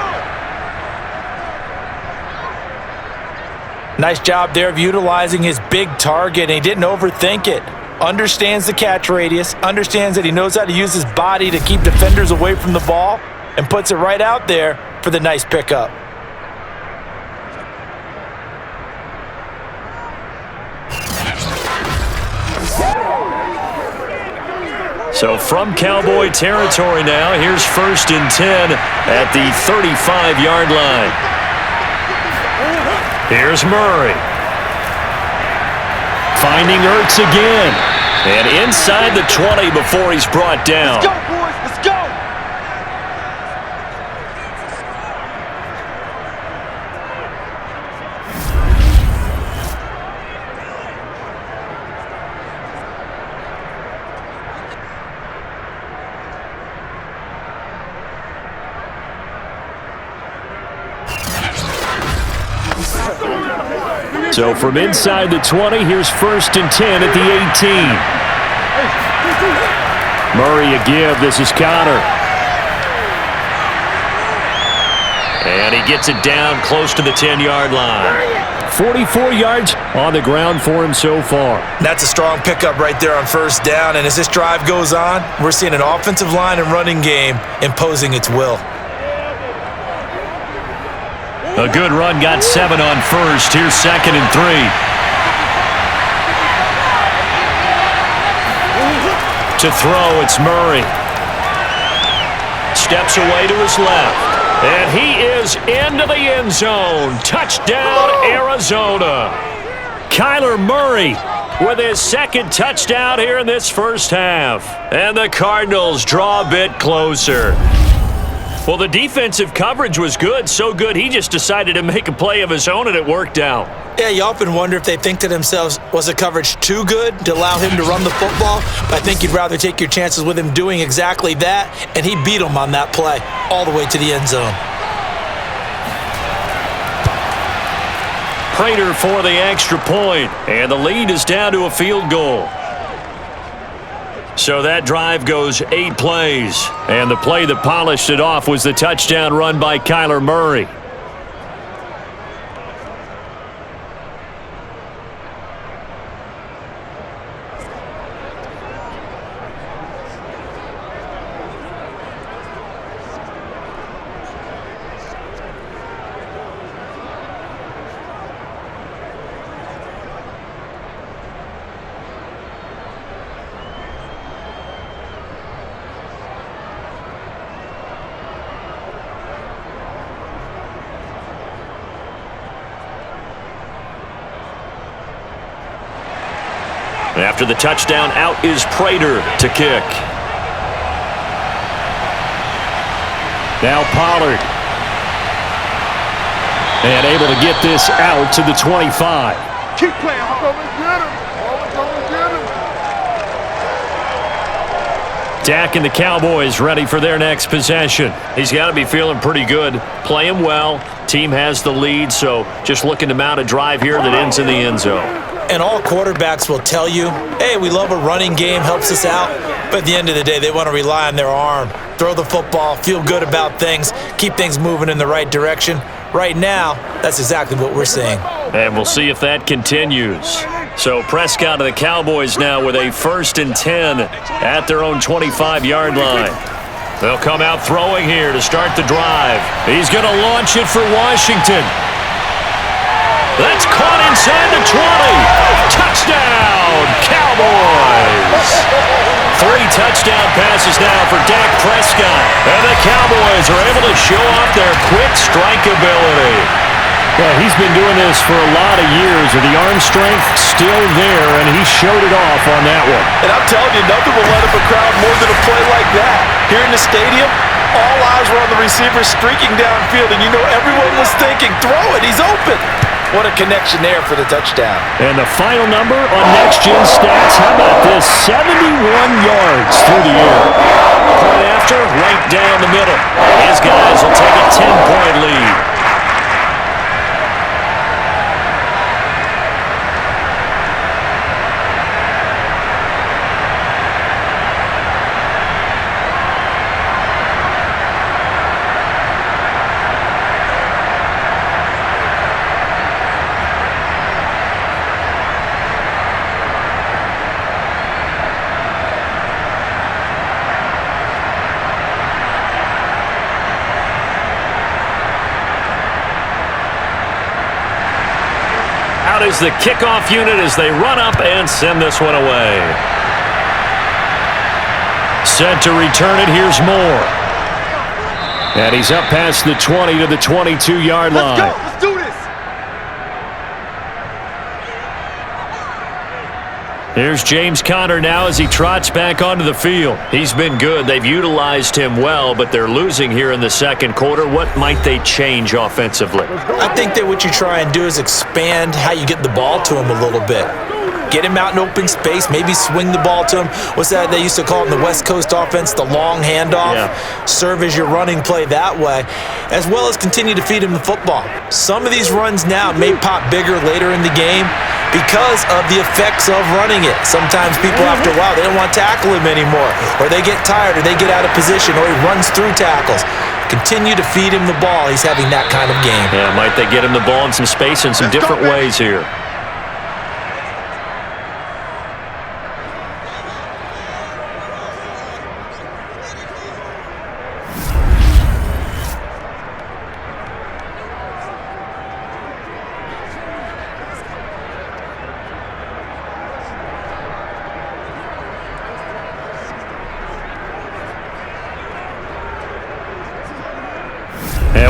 Nice job there of utilizing his big target, and he didn't overthink it. Understands the catch radius, understands that he knows how to use his body to keep defenders away from the ball, and puts it right out there for the nice pickup. So from Cowboy territory now, here's 1st and 10 at the 35-yard line. Here's Murray. Finding Ertz again. And inside the 20 before he's brought down. Let's go, boys. Let's go. So from inside the 20, here's 1st and 10 at the 18. Murray a give. This is Connor. And he gets it down close to the 10-yard line. 44 yards on the ground for him so far. That's a strong pickup right there on 1st down. And as this drive goes on, we're seeing an offensive line and running game imposing its will. A good run, got 7 on 1st. Here's 2nd and 3. To throw, it's Murray. steps away to his left. And he is into the end zone. Touchdown, Arizona. Kyler Murray with his second touchdown here in this first half. And the Cardinals draw a bit closer. Well, the defensive coverage was good, so good he just decided to make a play of his own, and it worked out. Yeah, you often wonder if they think to themselves, was the coverage too good to allow him to run the football? But I think you'd rather take your chances with him doing exactly that, and he beat him on that play all the way to the end zone. Prater for the extra point, and the lead is down to a field goal. So that drive goes 8 plays, and the play that polished it off was the touchdown run by Kyler Murray. After the touchdown, out is Prater to kick. Now Pollard. And able to get this out to the 25. Keep playing. Come and get him. Come and get him. Dak and the Cowboys ready for their next possession. He's got to be feeling pretty good. Playing well. Team has the lead, so just looking to mount a drive here that ends in the end zone. And all quarterbacks will tell you, hey, we love a running game, helps us out. But at the end of the day, they want to rely on their arm. Throw the football, feel good about things, keep things moving in the right direction. Right now, that's exactly what we're seeing. And we'll see if that continues. So Prescott of the Cowboys now with a 1st and 10 at their own 25-yard line. They'll come out throwing here to start the drive. He's going to launch it for Washington. That's caught inside the 20. Touchdown, Cowboys. 3 touchdown passes now for Dak Prescott. And the Cowboys are able to show off their quick strike ability. Well, he's been doing this for a lot of years, with the arm strength still there, and he showed it off on that one. And I'm telling you, nothing will light up a crowd more than a play like that. Here in the stadium, all eyes were on the receiver streaking downfield, and you know everyone was thinking, throw it, he's open. What a connection there for the touchdown. And the final number on Next Gen Stats, how about this? 71 yards through the air. Point after, right down the middle. His guys will take a 10-point lead. Out is the kickoff unit as they run up and send this one away. Set to return it. Here's Moore. And he's up past the 20 to the 22-yard line. Let's go. Let's do this. Here's James Conner now as he trots back onto the field. He's been good. They've utilized him well, but they're losing here in the second quarter. What might they change offensively? I think that what you try and do is expand how you get the ball to him a little bit. Get him out in open space, maybe swing the ball to him. What's that they used to call it in the West Coast offense, the long handoff? Yeah. Serve as your running play that way, as well as continue to feed him the football. Some of these runs now may pop bigger later in the game because of the effects of running it. Sometimes people, after a while, they don't want to tackle him anymore, or they get tired, or they get out of position, or he runs through tackles. Continue to feed him the ball. He's having that kind of game. Yeah, might they get him the ball in some space in some different ways here?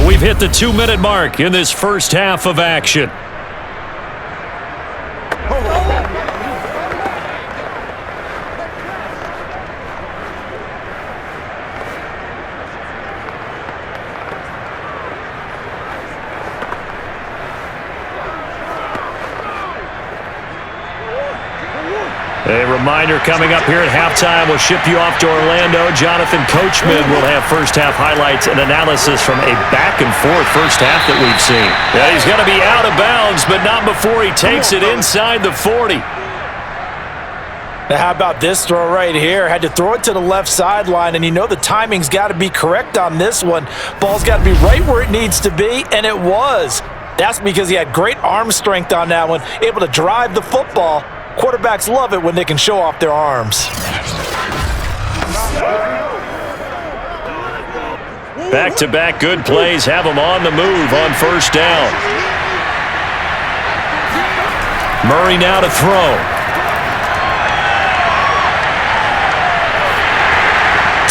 And we've hit the 2-minute mark in this first half of action. A reminder coming up here at halftime. We'll ship you off to Orlando. Jonathan Coachman will have first-half highlights and analysis from a back-and-forth first half that we've seen. Yeah, he's going to be out of bounds, but not before he takes it inside the 40. Now, how about this throw right here? Had to throw it to the left sideline, and you know the timing's got to be correct on this one. Ball's got to be right where it needs to be, and it was. That's because he had great arm strength on that one, able to drive the football. Quarterbacks love it when they can show off their arms. Back-to-back good plays have him on the move on first down. Murray now to throw.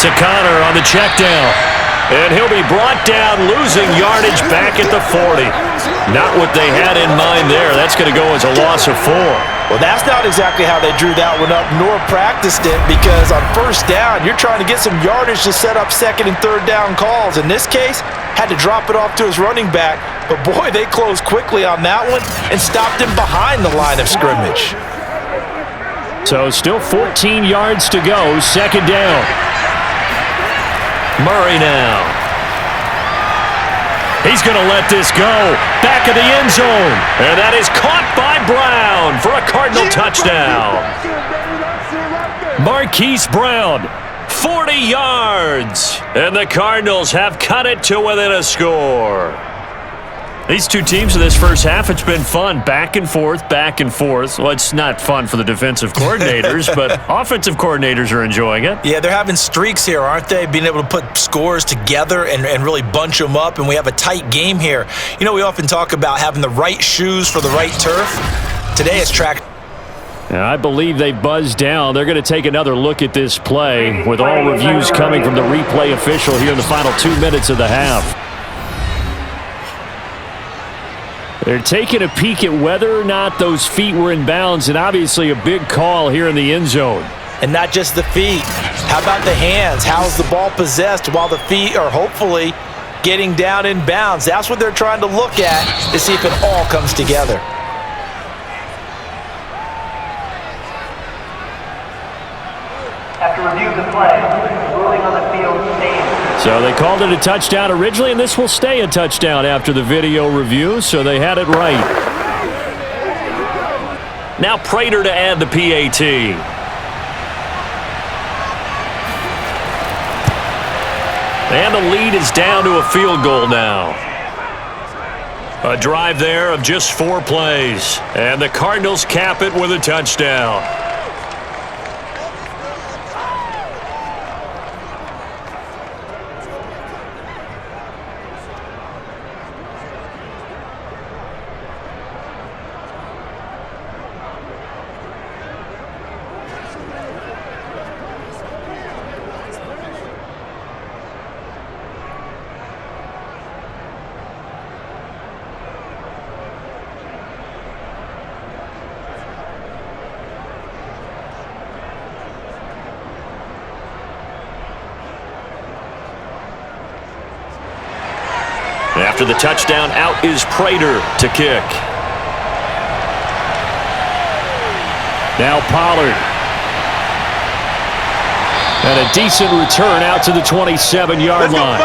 To Connor on the check down. And he'll be brought down, losing yardage back at the 40. Not what they had in mind there. That's going to go as a loss of 4. Well, that's not exactly how they drew that one up, nor practiced it, because on first down, you're trying to get some yardage to set up second and third down calls. In this case, had to drop it off to his running back, but boy, they closed quickly on that one and stopped him behind the line of scrimmage. So still 14 yards to go, second down. Murray now. He's going to let this go. Back of the end zone. And that is caught by Brown for a Cardinal touchdown. Marquise Brown, 40 yards. And the Cardinals have cut it to within a score. These two teams in this first half, it's been fun. Back and forth, back and forth. Well, it's not fun for the defensive coordinators, but offensive coordinators are enjoying it. Yeah, they're having streaks here, aren't they? Being able to put scores together and really bunch them up, and we have a tight game here. You know, we often talk about having the right shoes for the right turf. Today it's track. Now, I believe they buzzed down. They're going to take another look at this play with all reviews coming from the replay official here in the final 2 minutes of the half. They're taking a peek at whether or not those feet were in bounds, and obviously a big call here in the end zone. And not just the feet. How about the hands? How's the ball possessed while the feet are hopefully getting down in bounds? That's what they're trying to look at to see if it all comes together. After review of the play, ruling on the field stands. So they called it a touchdown originally, and this will stay a touchdown after the video review, so they had it right. Now Prater to add the PAT. And the lead is down to a field goal now. A drive there of just 4 plays, and the Cardinals cap it with a touchdown. After the touchdown, out is Prater to kick. Now Pollard. And a decent return out to the 27-yard line.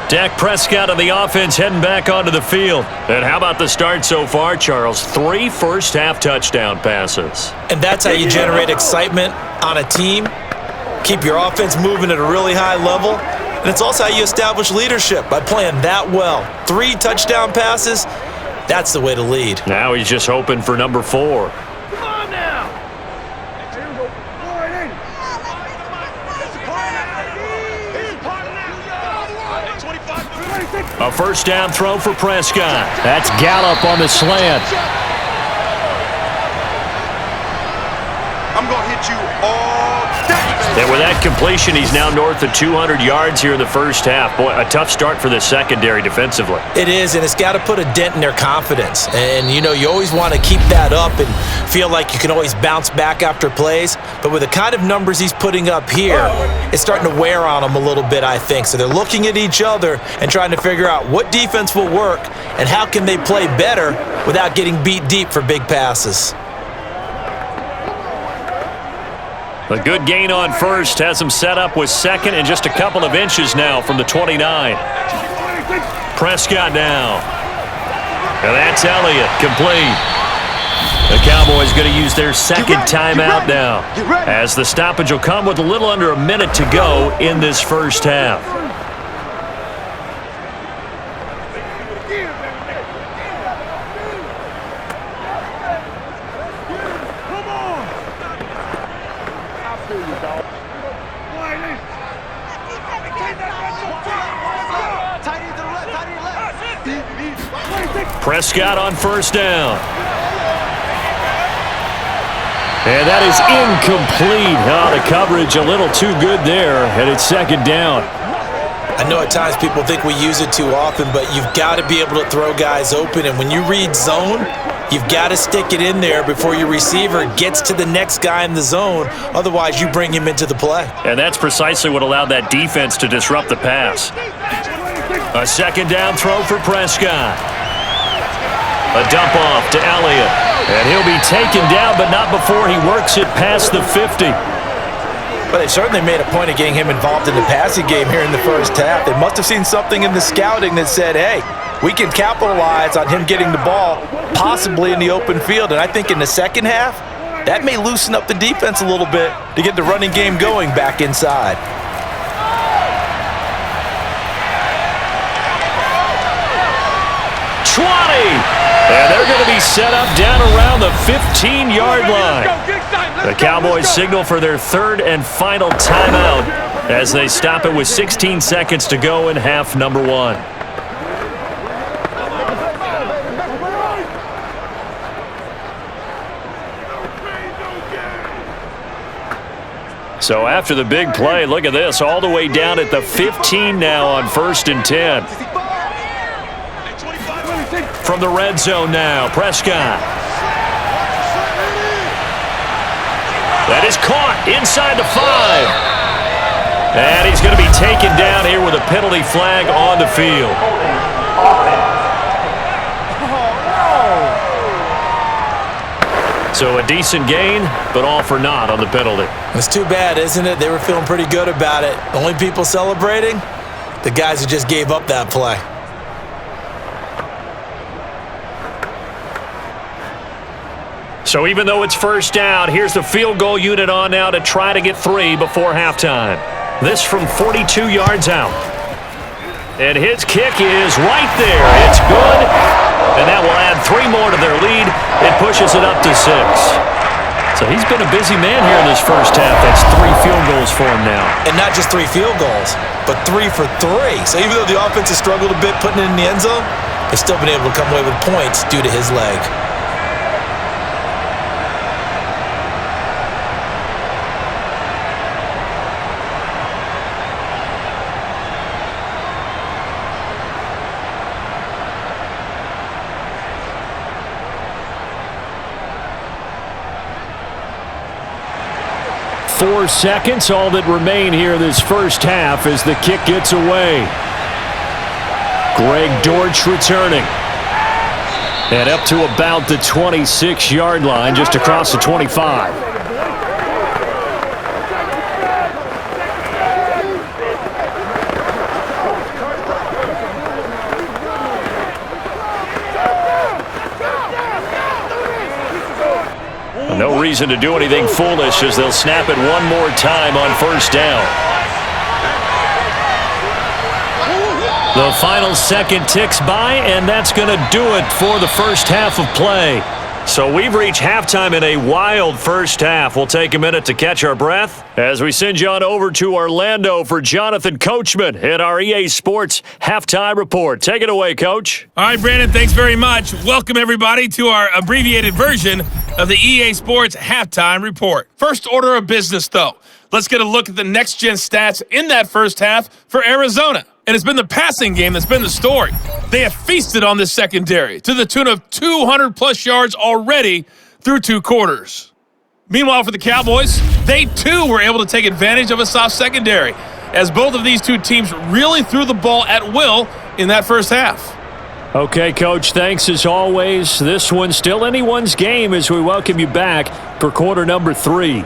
Dak Prescott and the offense heading back onto the field. And how about the start so far, Charles? 3 first-half touchdown passes. And that's how you generate excitement on a team. Keep your offense moving at a really high level. And it's also how you establish leadership, by playing that well. 3 touchdown passes, that's the way to lead. Now he's just hoping for number 4. Come on now. A first down throw for Prescott. That's Gallup on the slant. I'm going to hit you all day. And with that completion, he's now north of 200 yards here in the first half. Boy, a tough start for the secondary defensively. It is, and it's got to put a dent in their confidence. And, you know, you always want to keep that up and feel like you can always bounce back after plays. But with the kind of numbers he's putting up here, it's starting to wear on them a little bit, I think. So they're looking at each other and trying to figure out what defense will work and how can they play better without getting beat deep for big passes. A good gain on first has him set up with second and just a couple of inches now from the 29. Prescott now. And that's Elliott, complete. The Cowboys going to use their second timeout now, as the stoppage will come with a little under a minute to go in this first half. Prescott on first down. And that is incomplete. Oh, the coverage a little too good there, and it's second down. I know at times people think we use it too often, but you've got to be able to throw guys open. And when you read zone, you've got to stick it in there before your receiver gets to the next guy in the zone. Otherwise, you bring him into the play. And that's precisely what allowed that defense to disrupt the pass. A second down throw for Prescott. A dump off to Elliott. And he'll be taken down, but not before he works it past the 50. But they certainly made a point of getting him involved in the passing game here in the first half. They must have seen something in the scouting that said, hey, we can capitalize on him getting the ball, possibly in the open field. And I think in the second half, that may loosen up the defense a little bit to get the running game going back inside. And they're going to be set up down around the 15-yard line. The Cowboys signal for their third and final timeout as they stop it with 16 seconds to go in half number one. So after the big play, look at this, all the way down at the 15 now on 1st and 10. From the red zone now, Prescott. That is caught inside the 5. And he's going to be taken down here with a penalty flag on the field. So a decent gain, but all for naught on the penalty. It's too bad, isn't it? They were feeling pretty good about it. The only people celebrating, the guys who just gave up that play. So even though it's first down, here's the field goal unit on now to try to get 3 before halftime. This from 42 yards out. And his kick is right there. It's good. And that will add 3 more to their lead. It pushes it up to 6. So he's been a busy man here in this first half. That's 3 field goals for him now. And not just 3 field goals, but 3 for 3. So even though the offense has struggled a bit putting it in the end zone, they've still been able to come away with points due to his leg. Four seconds, all that remain here this first half as the kick gets away. Greg Dortch returning. And up to about the 26-yard line, just across the 25. No reason to do anything foolish as they'll snap it one more time on first down. The final second ticks by, and that's going to do it for the first half of play. So we've reached halftime in a wild first half. We'll take a minute to catch our breath as we send you on over to Orlando for Jonathan Coachman in our EA Sports Halftime Report. Take it away, Coach. All right, Brandon, thanks very much. Welcome, everybody, to our abbreviated version of the EA Sports Halftime Report. First order of business, though. Let's get a look at the next-gen stats in that first half for Arizona. And it's been the passing game that's been the story. They have feasted on this secondary to the tune of 200-plus yards already through 2 quarters. Meanwhile, for the Cowboys, they too were able to take advantage of a soft secondary, as both of these two teams really threw the ball at will in that first half. Okay, Coach, thanks as always. This one's still anyone's game as we welcome you back for quarter number 3.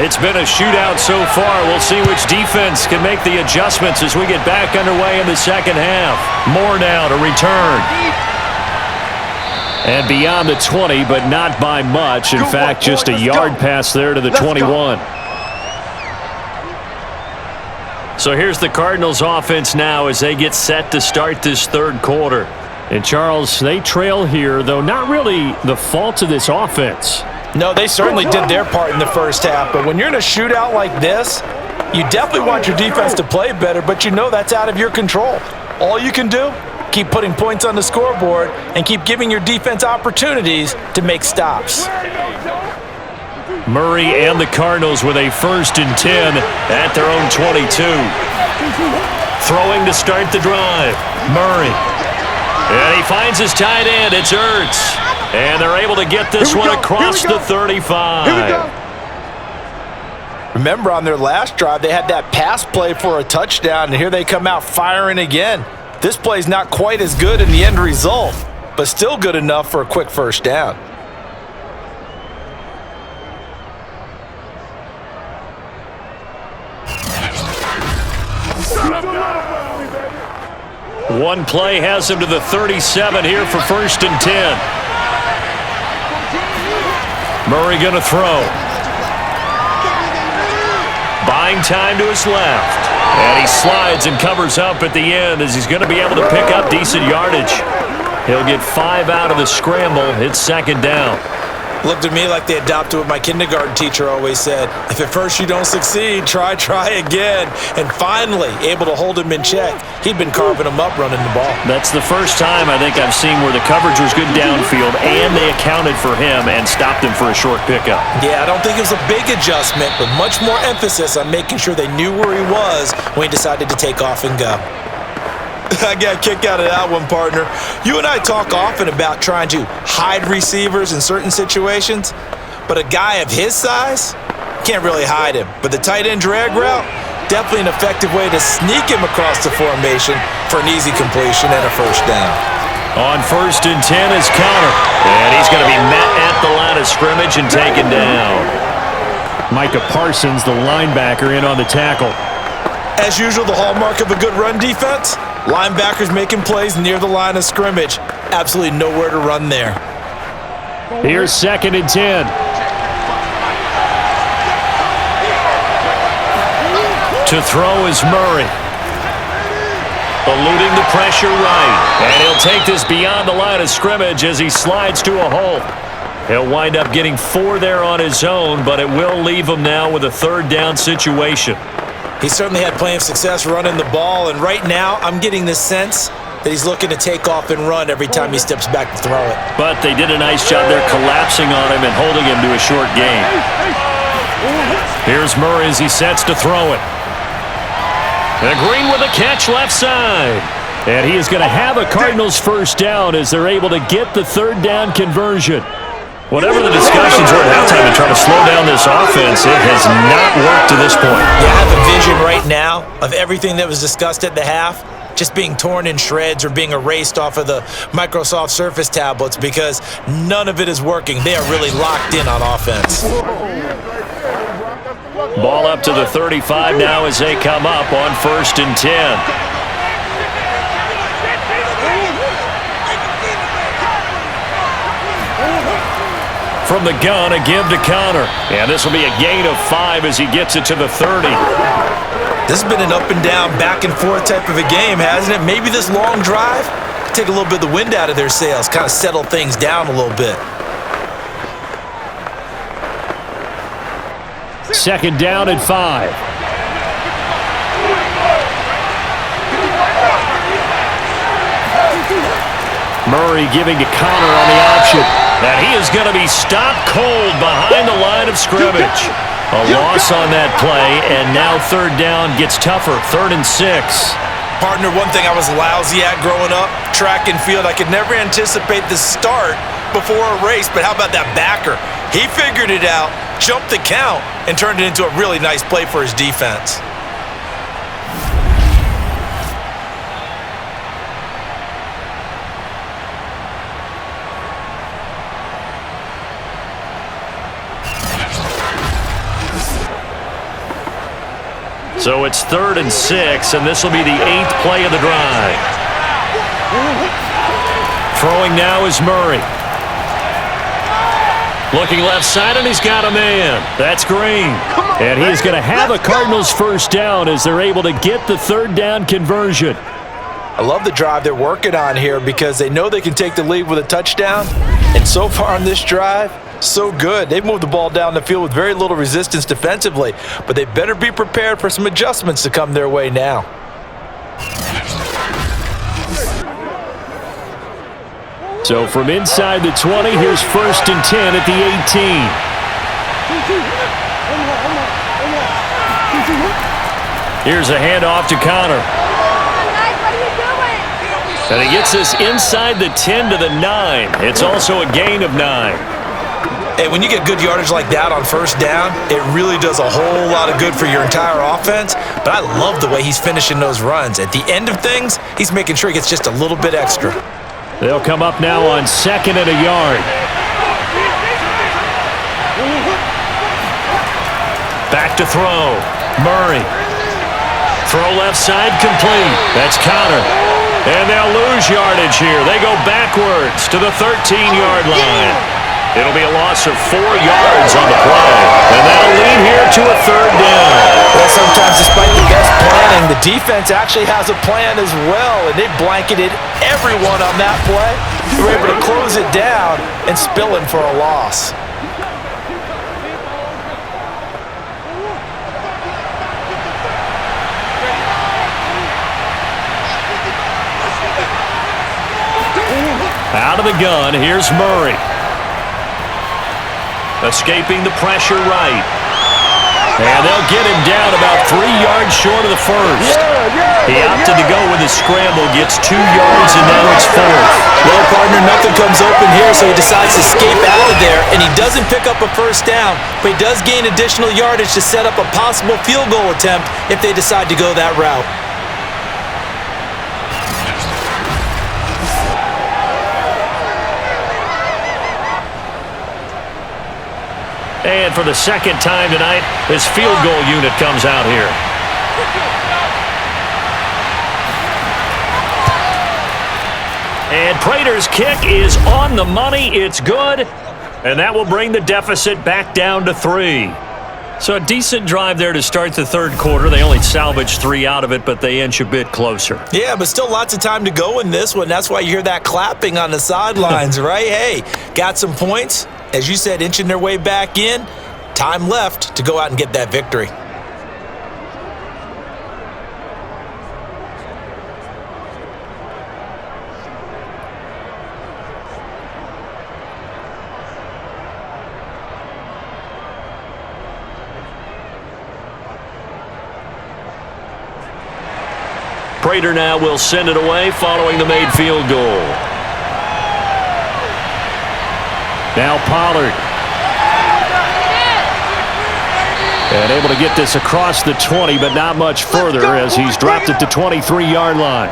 It's been a shootout so far. We'll see which defense can make the adjustments as we get back underway in the second half. Moore now to return. And beyond the 20, but not by much. In fact, just a yard pass there to the 21. So here's the Cardinals offense now as they get set to start this third quarter. And Charles, they trail here, though not really the fault of this offense. No, they certainly did their part in the first half, but when you're in a shootout like this, you definitely want your defense to play better, but you know that's out of your control. All you can do, keep putting points on the scoreboard and keep giving your defense opportunities to make stops. Murray and the Cardinals with a 1st and 10 at their own 22. Throwing to start the drive. Murray. And he finds his tight end. It's Ertz. And they're able to get this one across the 35. Remember, on their last drive, they had that pass play for a touchdown, and here they come out firing again. This play's not quite as good in the end result, but still good enough for a quick first down. One play has him to the 37 here for 1st and 10. Murray going to throw. Buying time to his left. And he slides and covers up at the end as he's going to be able to pick up decent yardage. He'll get 5 out of the scramble. It's 2nd down. Looked to me like they adopted what my kindergarten teacher always said. If at first you don't succeed, try again. And finally, able to hold him in check. He'd been carving him up running the ball. That's the first time I think I've seen where the coverage was good downfield and they accounted for him and stopped him for a short pickup. Yeah, I don't think it was a big adjustment, but much more emphasis on making sure they knew where he was when he decided to take off and go. I got a kick out of that one, partner. You and I talk often about trying to hide receivers in certain situations, but a guy of his size can't really hide him. But the tight end drag route, definitely an effective way to sneak him across the formation for an easy completion and a first down. On 1st and 10 is Connor, and he's going to be met at the line of scrimmage and taken down. Micah Parsons, the linebacker, in on the tackle. As usual, the hallmark of a good run defense, linebackers making plays near the line of scrimmage. Absolutely nowhere to run there. Here's 2nd and 10. To throw is Murray. Eluding the pressure right. And he'll take this beyond the line of scrimmage as he slides to a hole. He'll wind up getting 4 there on his own, but it will leave him now with a 3rd down situation. He certainly had plenty of success running the ball, and right now I'm getting the sense that he's looking to take off and run every time he steps back to throw it. But they did a nice job there collapsing on him and holding him to a short gain. Here's Murray as he sets to throw it. And Green with a catch left side. And he is going to have a Cardinals 1st down as they're able to get the 3rd down conversion. Whatever the discussions were at halftime to try to slow down this offense, it has not worked to this point. Yeah, I have a vision right now of everything that was discussed at the half just being torn in shreds or being erased off of the Microsoft Surface tablets because none of it is working. They are really locked in on offense. Ball up to the 35 now as they come up on 1st and 10. From the gun, a give to Connor. And this will be a gain of 5 as he gets it to the 30. This has been an up and down, back and forth type of a game, hasn't it? Maybe this long drive take a little bit of the wind out of their sails, kind of settle things down a little bit. 2nd down and 5. Murray giving to Connor on the option. And he is going to be stopped cold behind the line of scrimmage. A loss on that play, and now 3rd down gets tougher. 3rd and 6. Partner, one thing I was lousy at growing up, track and field, I could never anticipate the start before a race, but how about that backer? He figured it out, jumped the count, and turned it into a really nice play for his defense. So it's 3rd and 6, and this will be the 8th play of the drive. Throwing now is Murray. Looking left side, and he's got a man. That's Green. And he's going to have a Cardinals 1st down as they're able to get the 3rd down conversion. I love the drive they're working on here because they know they can take the lead with a touchdown. And so far on this drive, so good. They've moved the ball down the field with very little resistance defensively, but they better be prepared for some adjustments to come their way now. So from inside the 20, here's 1st and 10 at the 18. Here's a handoff to Connor. And he gets this inside the 10 to the 9. It's also a gain of 9. Hey, when you get good yardage like that on 1st down, it really does a whole lot of good for your entire offense. But I love the way he's finishing those runs. At the end of things, he's making sure he gets just a little bit extra. They'll come up now on 2nd and a yard. Back to throw. Murray. Throw left side complete. That's Connor. And they'll lose yardage here. They go backwards to the 13-yard line. It'll be a loss of 4 yards on the play. And that'll lead here to a 3rd down. Well, sometimes despite the best planning, the defense actually has a plan as well, and they blanketed everyone on that play. They were able to close it down and spill in for a loss. Out of the gun, here's Murray. Escaping the pressure right. And they'll get him down about 3 yards short of the 1st. He opted to go with his scramble, gets 2 yards, and now it's 4th. Well, partner, nothing comes open here, so he decides to escape out of there, and he doesn't pick up a 1st down, but he does gain additional yardage to set up a possible field goal attempt if they decide to go that route. And for the 2nd time tonight, his field goal unit comes out here. And Prater's kick is on the money. It's good. And that will bring the deficit back down to 3. So a decent drive there to start the 3rd quarter. They only salvaged 3 out of it, but they inch a bit closer. Yeah, but still lots of time to go in this one. That's why you hear that clapping on the sidelines, right? Hey, got some points. As you said, inching their way back in. Time left to go out and get that victory. Prater now will send it away following the made field goal. Now Pollard. And able to get this across the 20, but not much further as he's dropped it to 23-yard line.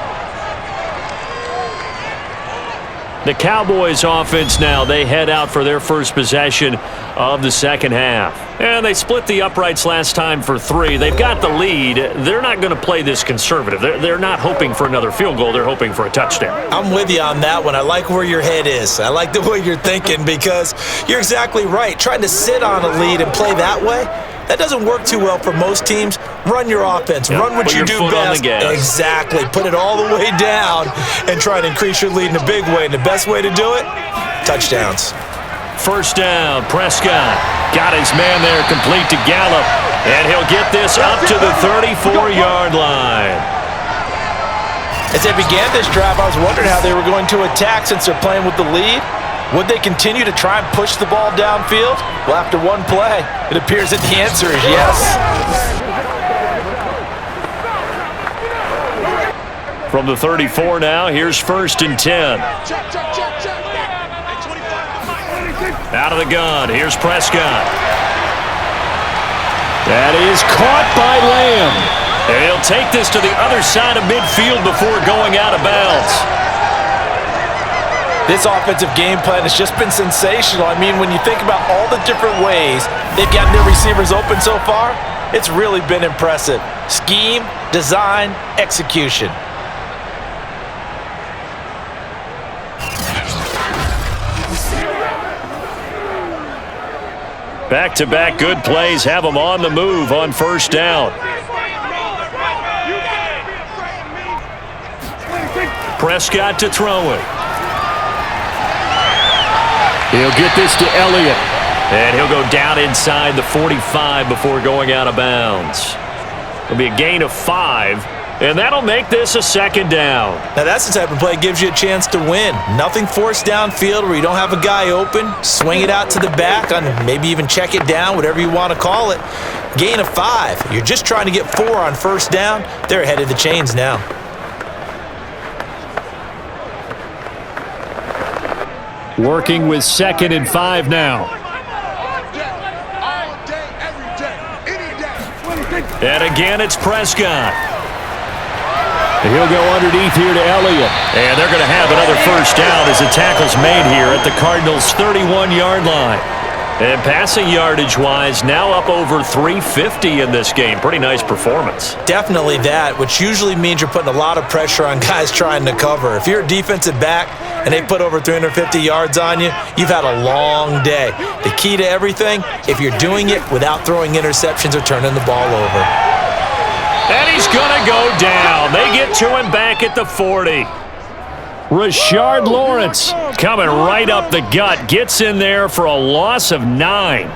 The Cowboys offense now, they head out for their first possession of the second half. And they split the uprights last time for 3. They've got the lead. They're not going to play this conservative. They're not hoping for another field goal. They're hoping for a touchdown. I'm with you on that one. I like where your head is. I like the way you're thinking because you're exactly right. Trying to sit on a lead and play that way, that doesn't work too well for most teams. Run your offense. Yep, Run what you do best. Exactly. Put it all the way down and try to increase your lead in a big way. And the best way to do it, touchdowns. First down, Prescott got his man there complete to Gallup. And he'll get this up to the 34-yard line. As they began this drive, I was wondering how they were going to attack since they're playing with the lead. Would they continue to try and push the ball downfield? Well, after one play, it appears that the answer is yes. From the 34 now, here's 1st and 10. Out of the gun, here's Prescott. That is caught by Lamb. And he'll take this to the other side of midfield before going out of bounds. This offensive game plan has just been sensational. I mean, when you think about all the different ways they've gotten their receivers open so far, it's really been impressive. Scheme, design, execution. Back-to-back good plays have them on the move on first down. Prescott to throw it. He'll get this to Elliott. And he'll go down inside the 45 before going out of bounds. It'll be a gain of 5, and that'll make this a second down. Now that's the type of play that gives you a chance to win. Nothing forced downfield where you don't have a guy open. Swing it out to the back, and maybe even check it down, whatever you want to call it. Gain of 5. You're just trying to get 4 on first down. They're ahead of the chains now. Working with 2nd and 5 now. And again, it's Prescott. He'll go underneath here to Elliott. And they're going to have another first down as the tackle's made here at the Cardinals' 31-yard line. And passing yardage-wise, now up over 350 in this game. Pretty nice performance. Definitely that, which usually means you're putting a lot of pressure on guys trying to cover. If you're a defensive back and they put over 350 yards on you, you've had a long day. The key to everything, if you're doing it without throwing interceptions or turning the ball over. And he's going to go down. They get to him back at the 40. Rashard Lawrence coming right up the gut. Gets in there for a loss of 9.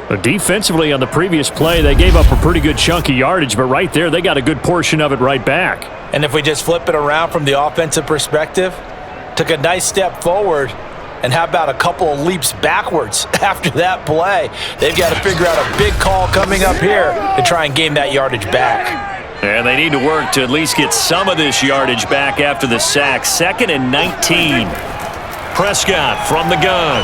But defensively on the previous play, they gave up a pretty good chunk of yardage, but right there, they got a good portion of it right back. And if we just flip it around from the offensive perspective, took a nice step forward, and how about a couple of leaps backwards after that play? They've got to figure out a big call coming up here to try and gain that yardage back. And they need to work to at least get some of this yardage back after the sack. 2nd and 19. Prescott from the gun.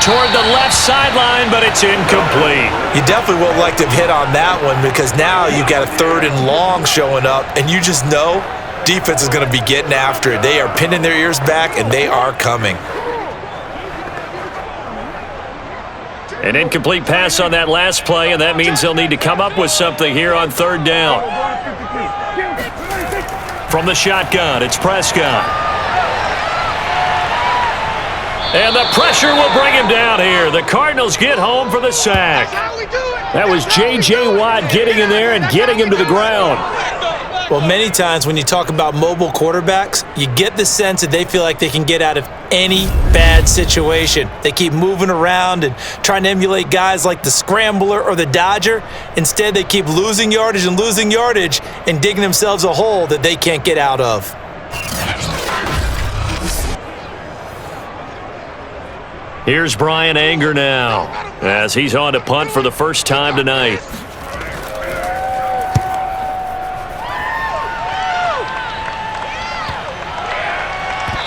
Toward the left sideline, but it's incomplete. You definitely would like to have hit on that one because now you've got a 3rd and long showing up, and you just know defense is going to be getting after it. They are pinning their ears back, and they are coming. An incomplete pass on that last play, and that means they'll need to come up with something here on 3rd down. From the shotgun, it's Prescott. And the pressure will bring him down here. The Cardinals get home for the sack. That was J.J. Watt getting in there and getting him to the ground. Well, many times when you talk about mobile quarterbacks, you get the sense that they feel like they can get out of any bad situation. They keep moving around and trying to emulate guys like the Scrambler or the Dodger. Instead, they keep losing yardage and digging themselves a hole that they can't get out of. Here's Brian Anger now as he's on to punt for the first time tonight.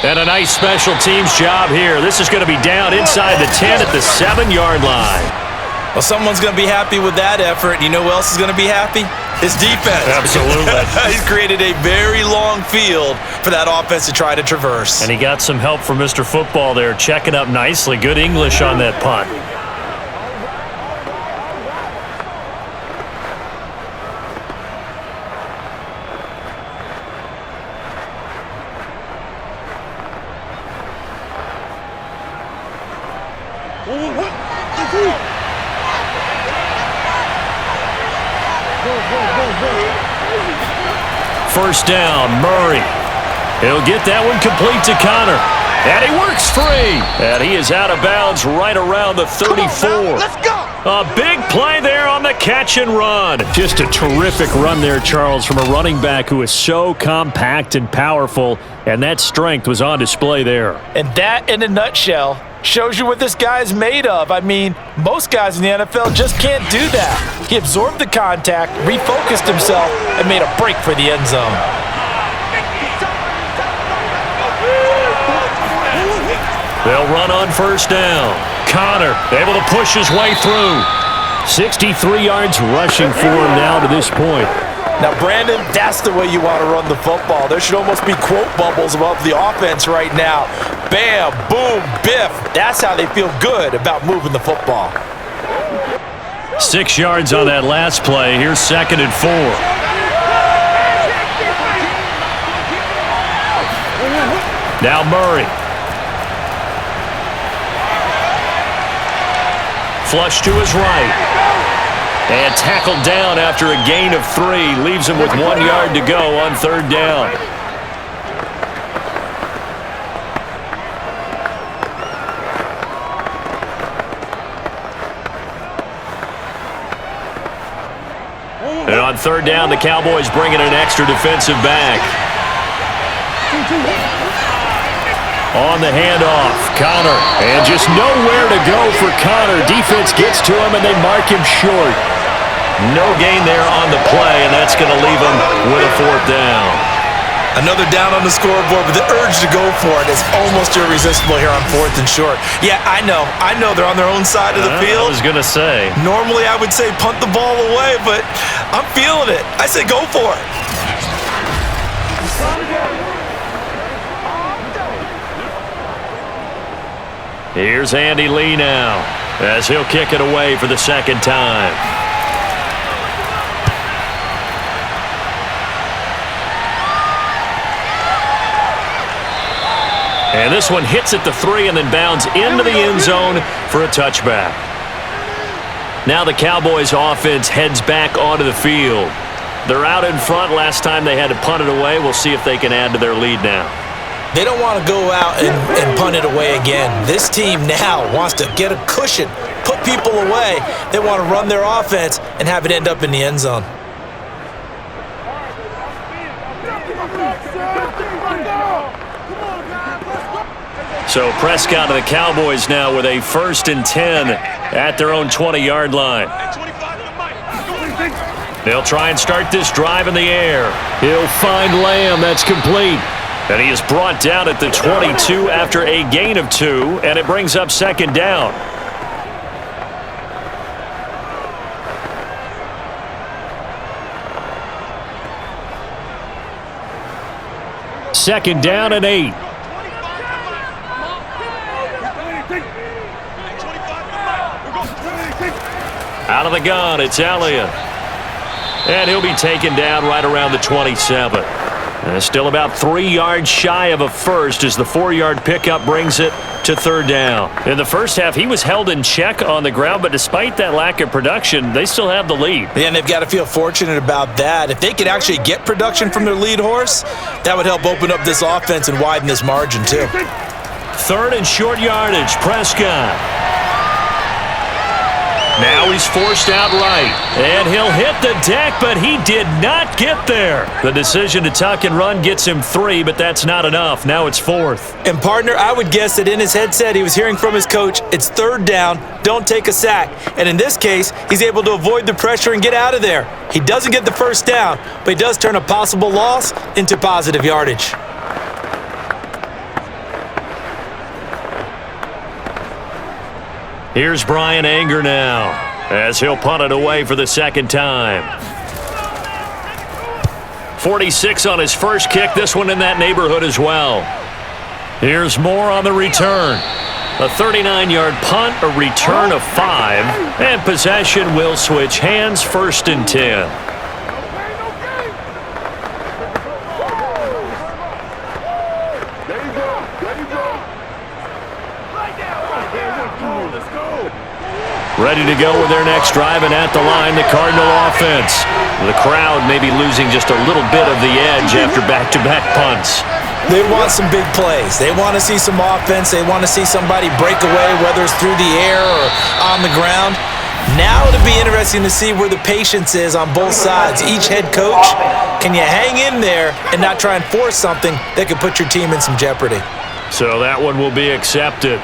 And a nice special teams job here. This is going to be down inside the 10 at the 7-yard line. Well, someone's going to be happy with that effort. You know who else is going to be happy? His defense. Absolutely. He's created a very long field for that offense to try to traverse. And he got some help from Mr. Football there, checking up nicely. Good English on that punt. First down, Murray. He'll get that one complete to Connor. And he works free. And he is out of bounds right around the 34. Let's go. A big play there on the catch and run. Just a terrific run there, Charles, from a running back who is so compact and powerful. And that strength was on display there. And that, in a nutshell, shows you what this guy is made of. I mean, most guys in the NFL just can't do that. He absorbed the contact, refocused himself, and made a break for the end zone. They'll run on first down. Connor able to push his way through. 63 yards rushing for him now to this point. Now, Brandon, that's the way you want to run the football. There should almost be quote bubbles above the offense right now. Bam, boom, biff. That's how they feel good about moving the football. 6 yards on that last play. Here's 2nd and 4. Now Murray. Flush to his right. And tackled down after a gain of 3. Leaves him with 1 yard to go on third down. And on third down, the Cowboys bring in an extra defensive back. On the handoff, Connor. And just nowhere to go for Connor. Defense gets to him, and they mark him short. No gain there on the play, and that's going to leave him with a 4th down. Another down on the scoreboard, but the urge to go for it is almost irresistible here on 4th and short. Yeah, I know they're on their own side of the field. I was going to say. Normally I would say punt the ball away, but I'm feeling it. I say go for it. Here's Andy Lee now, as he'll kick it away for the 2nd time. And this one hits at the 3 and then bounds into the end zone for a touchback. Now the Cowboys offense heads back onto the field. They're out in front. Last time they had to punt it away. We'll see if they can add to their lead now. They don't want to go out and punt it away again. This team now wants to get a cushion, put people away. They want to run their offense and have it end up in the end zone. So Prescott of the Cowboys now with a 1st and 10 at their own 20-yard line. They'll try and start this drive in the air. He'll find Lamb. That's complete. And he is brought down at the 22 after a gain of 2, and it brings up 2nd down. Second down and 8. Out of the gun, it's Elliott. And he'll be taken down right around the 27. Still about 3 yards shy of a first as the 4-yard pickup brings it to 3rd down. In the first half, he was held in check on the ground, but despite that lack of production, they still have the lead. Yeah, and they've got to feel fortunate about that. If they could actually get production from their lead horse, that would help open up this offense and widen this margin too. 3rd and short yardage, Prescott. Now he's forced out right, and he'll hit the deck, but he did not get there. The decision to tuck and run gets him 3, but that's not enough. Now it's 4th. And partner, I would guess that in his headset he was hearing from his coach, it's 3rd down, don't take a sack. And in this case, he's able to avoid the pressure and get out of there. He doesn't get the 1st down, but he does turn a possible loss into positive yardage. Here's Brian Anger now, as he'll punt it away for the 2nd time. 46 on his first kick. This one in that neighborhood as well. Here's more on the return. A 39-yard punt, a return of 5, and possession will switch hands, 1st and 10. Ready to go with their next drive, and at the line, the Cardinal offense. The crowd may be losing just a little bit of the edge after back-to-back punts. They want some big plays. They want to see some offense. They want to see somebody break away, whether it's through the air or on the ground. Now it'll be interesting to see where the patience is on both sides. Each head coach, can you hang in there and not try and force something that could put your team in some jeopardy? So that one will be accepted.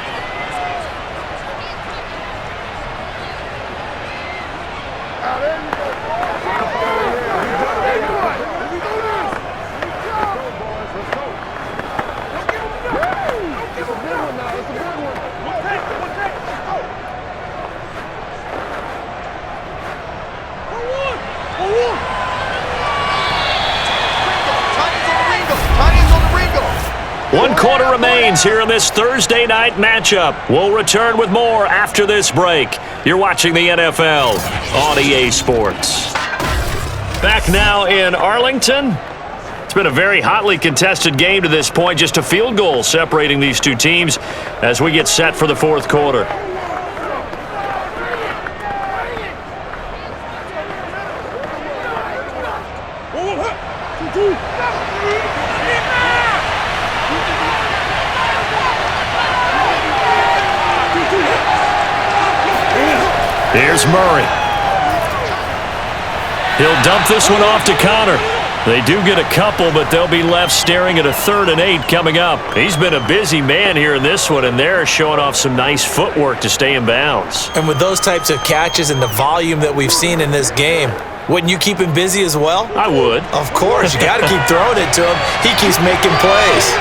One quarter remains here in this Thursday night matchup. We'll return with more after this break. You're watching the NFL on EA Sports. Back now in Arlington. It's been a very hotly contested game to this point. Just a field goal separating these two teams as we get set for the fourth quarter. Here's Murray. He'll dump this one off to Connor. They do get a couple, but they'll be left staring at a 3rd and 8 coming up. He's been a busy man here in this one, and they're showing off some nice footwork to stay in bounds. And with those types of catches and the volume that we've seen in this game, wouldn't you keep him busy as well? I would. Of course. You got to keep throwing it to him. He keeps making plays.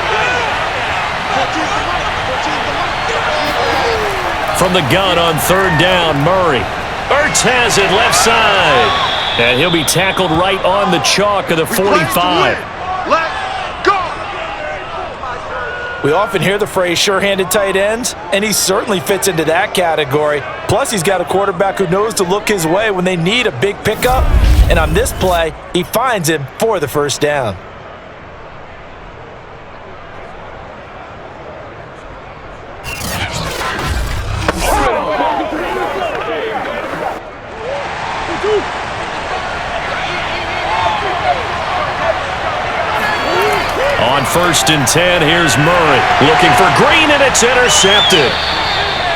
From the gun on 3rd down, Murray. Ertz has it left side. And he'll be tackled right on the chalk of the 45. Let's go! We often hear the phrase sure-handed tight ends, and he certainly fits into that category. Plus, he's got a quarterback who knows to look his way when they need a big pickup. And on this play, he finds him for the 1st down. On 1st and 10, here's Murray. Looking for Green, and it's intercepted.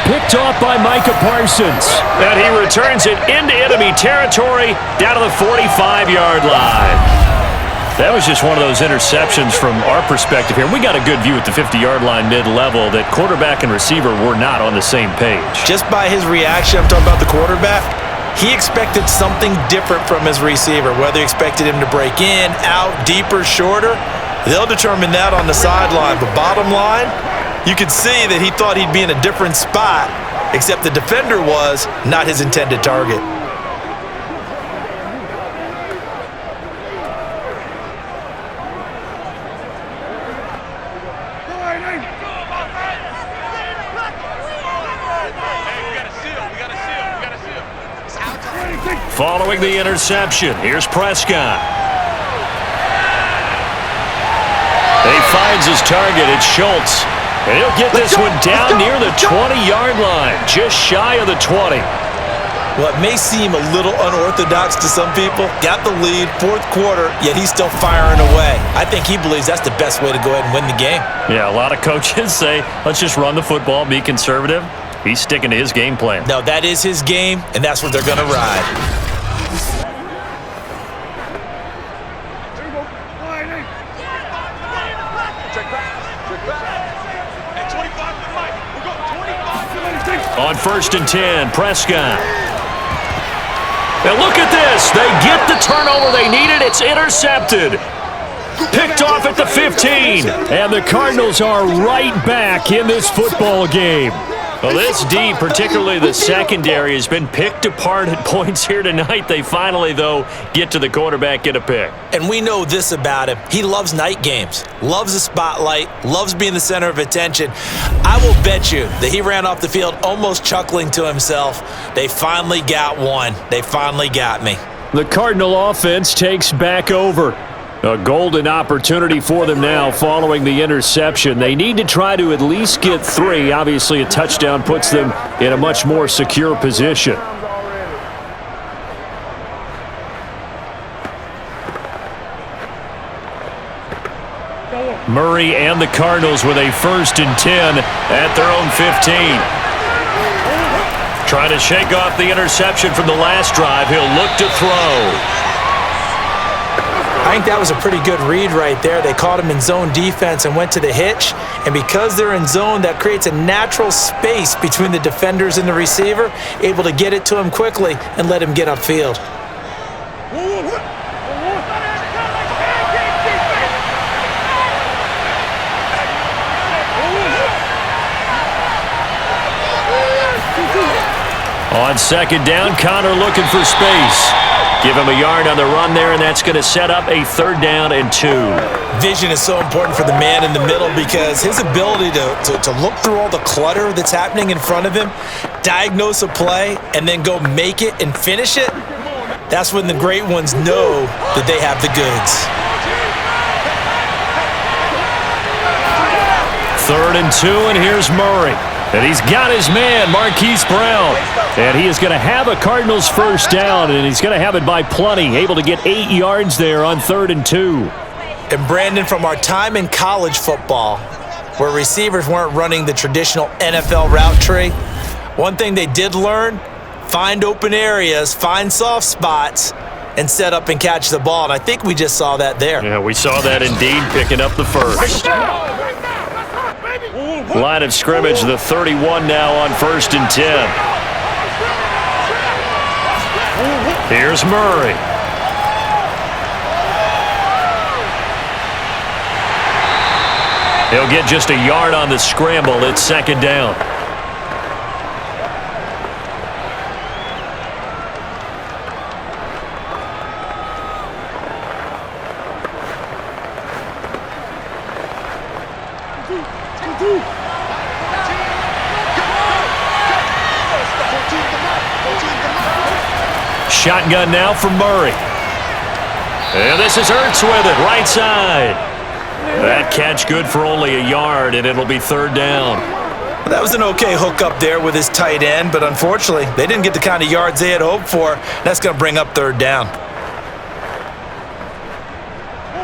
Picked off by Micah Parsons. And he returns it into enemy territory down to the 45-yard line. That was just one of those interceptions from our perspective here. We got a good view at the 50-yard line mid-level that quarterback and receiver were not on the same page. Just by his reaction, I'm talking about the quarterback, he expected something different from his receiver, whether he expected him to break in, out, deeper, shorter. They'll determine that on the sideline. But bottom line, you could see that he thought he'd be in a different spot, except the defender was not his intended target. Following the interception, here's Prescott. He finds his target. It's Schultz. And he'll get this one down near the 20-yard line, just shy of the 20. Well, it may seem a little unorthodox to some people. Got the lead, 4th quarter, yet he's still firing away. I think he believes that's the best way to go ahead and win the game. Yeah, a lot of coaches say, let's just run the football, be conservative. He's sticking to his game plan. No, that is his game, and that's what they're going to ride. On 1st and 10, Prescott. Now look at this. They get the turnover they needed. It's intercepted. Picked off at the 15. And the Cardinals are right back in this football game. Well, this D, particularly the secondary, has been picked apart at points here tonight. They finally, though, get to the quarterback, get a pick. And we know this about him. He loves night games, loves the spotlight, loves being the center of attention. I will bet you that he ran off the field almost chuckling to himself. They finally got one. They finally got me. The Cardinal offense takes back over. A golden opportunity for them now following the interception. They need to try to at least get 3. Obviously, a touchdown puts them in a much more secure position. Murray and the Cardinals with a 1st and 10 at their own 15. Trying to shake off the interception from the last drive. He'll look to throw. I think that was a pretty good read right there. They caught him in zone defense and went to the hitch. And because they're in zone, that creates a natural space between the defenders and the receiver, able to get it to him quickly and let him get upfield. On 2nd down, Connor looking for space. Give him a yard on the run there, and that's going to set up a 3rd down and 2. Vision is so important for the man in the middle because his ability to look through all the clutter that's happening in front of him, diagnose a play, and then go make it and finish it, that's when the great ones know that they have the goods. 3rd and 2, and here's Murray. And he's got his man, Marquise Brown. And he is going to have a Cardinals 1st down, and he's going to have it by plenty. Able to get 8 yards there on 3rd and 2. And Brandon, from our time in college football, where receivers weren't running the traditional NFL route tree, one thing they did learn, find open areas, find soft spots, and set up and catch the ball. And I think we just saw that there. Yeah, we saw that indeed, picking up the 1st. Line of scrimmage, the 31 now on 1st and 10. Here's Murray. He'll get just a yard on the scramble. It's 2nd down. Shotgun now for Murray. And this is Ertz with it, right side. That catch good for only a yard, and it'll be 3rd down. That was an okay hook up there with his tight end, but unfortunately, they didn't get the kind of yards they had hoped for. That's going to bring up 3rd down.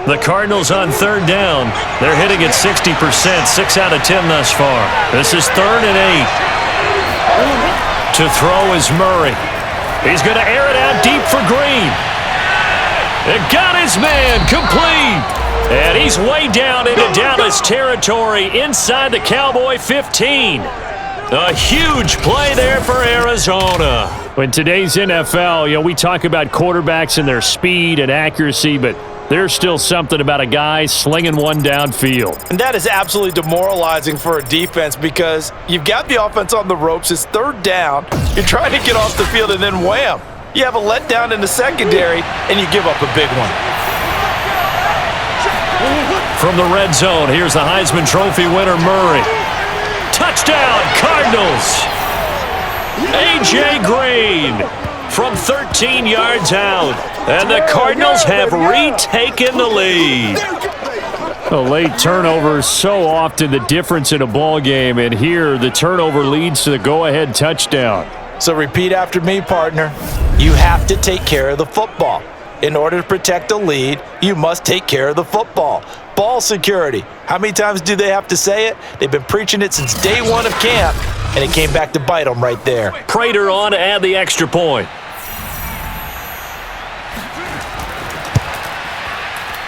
The Cardinals on 3rd down. They're hitting at 60%, 6 out of 10 thus far. This is 3rd and 8. To throw is Murray. He's going to air it out deep for Green. It got his man complete. And he's way down into Dallas territory inside the Cowboy 15. A huge play there for Arizona. In today's NFL, we talk about quarterbacks and their speed and accuracy, but there's still something about a guy slinging one downfield. And that is absolutely demoralizing for a defense because you've got the offense on the ropes. It's 3rd down. You're trying to get off the field, and then wham, you have a letdown in the secondary, and you give up a big one. From the red zone, here's the Heisman Trophy winner, Murray. Touchdown, Cardinals! A.J. Green from 13 yards out. And the Cardinals have retaken the lead. A late turnover is so often the difference in a ball game, and here the turnover leads to the go-ahead touchdown. So repeat after me, partner. You have to take care of the football. In order to protect a lead, you must take care of the football. Ball security. How many times do they have to say it? They've been preaching it since day one of camp, and it came back to bite them right there. Prater on to add the extra point.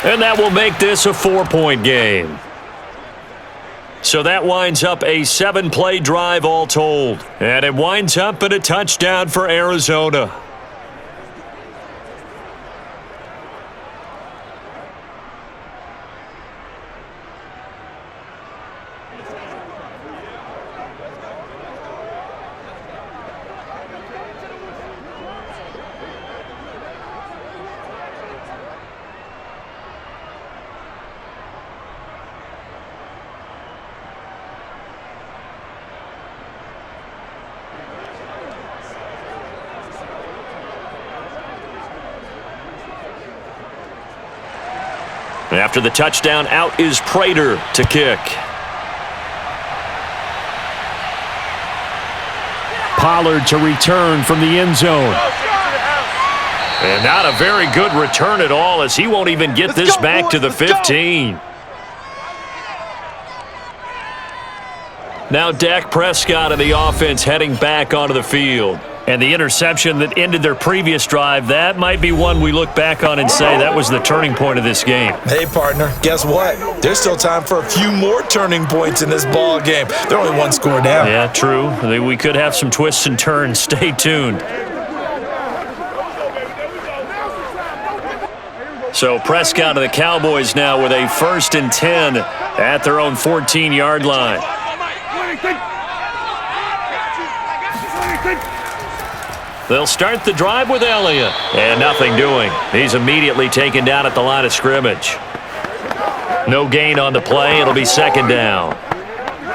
And that will make this a 4-point game. So that winds up a 7-play drive all told. And it winds up in a touchdown for Arizona. After the touchdown, out is Prater to kick. Pollard to return from the end zone. And not a very good return at all, as he won't even get this back to the 15. Now Dak Prescott and the offense heading back onto the field. And the interception that ended their previous drive, that might be one we look back on and say that was the turning point of this game. Hey, partner, guess what? There's still time for a few more turning points in this ball game. They're only one score down. Yeah, true. We could have some twists and turns. Stay tuned. So Prescott of the Cowboys now with a 1st and 10 at their own 14-yard line. They'll start the drive with Elliott. And nothing doing. He's immediately taken down at the line of scrimmage. No gain on the play. It'll be 2nd down.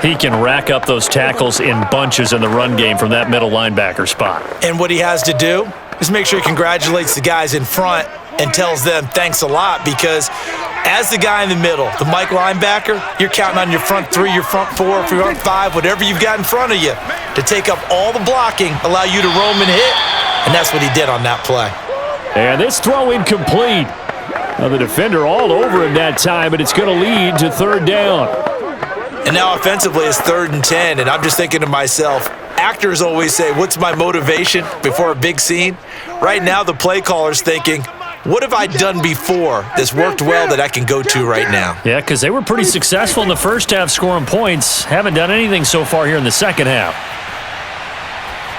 He can rack up those tackles in bunches in the run game from that middle linebacker spot. And what he has to do is make sure he congratulates the guys in front and tells them thanks a lot, because as the guy in the middle, the Mike linebacker, you're counting on your front 3, your front 4, your front 5, whatever you've got in front of you to take up all the blocking, allow you to roam and hit, and that's what he did on that play. And this throw incomplete. Now the defender all over him that time, but it's going to lead to 3rd down. And now offensively it's 3rd and 10, and I'm just thinking to myself, actors always say, what's my motivation before a big scene? Right now the play caller's thinking, what have I done before that's worked well that I can go to right now? Yeah, because they were pretty successful in the first half scoring points. Haven't done anything so far here in the second half.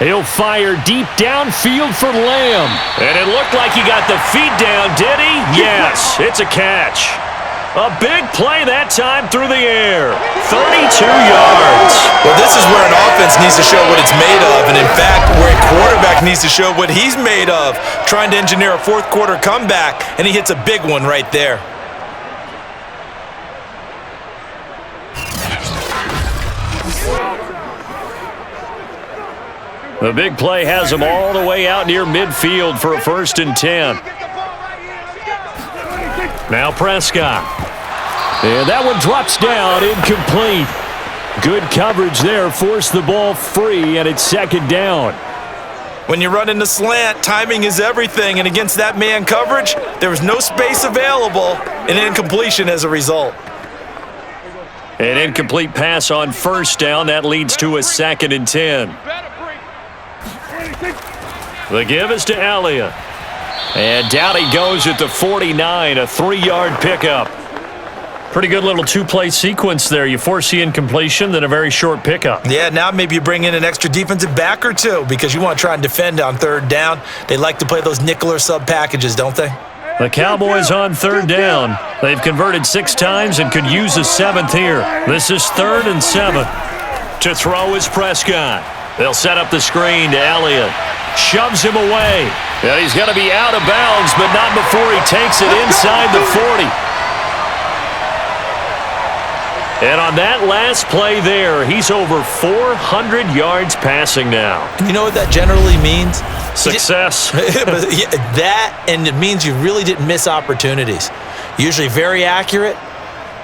He'll fire deep downfield for Lamb. And it looked like he got the feet down, did he? Yes, it's a catch. A big play that time through the air. 32 yards. Well, this is where an offense needs to show what it's made of, and in fact, where a quarterback needs to show what he's made of, trying to engineer a 4th quarter comeback, and he hits a big one right there. The big play has him all the way out near midfield for a 1st and 10. Now Prescott. And that one drops down, incomplete. Good coverage there, forced the ball free, and it's 2nd down. When you run into slant, timing is everything, and against that man coverage, there was no space available, and incompletion as a result. An incomplete pass on 1st down. That leads to a 2nd and 10. The give is to Elliott. And down he goes at the 49, a 3-yard pickup. Pretty good little 2-play sequence there. You force the incompletion, then a very short pickup. Yeah, now maybe you bring in an extra defensive back or two because you want to try and defend on 3rd down. They like to play those nickel or sub packages, don't they? The Cowboys on 3rd down. They've converted 6 times and could use a 7th here. This is 3rd and 7. To throw is Prescott. They'll set up the screen to Elliott. Shoves him away. And he's going to be out of bounds, but not before he takes it inside the 40. And on that last play there, he's over 400 yards passing now. You know what that generally means? Success. That, and it means you really didn't miss opportunities. Usually very accurate.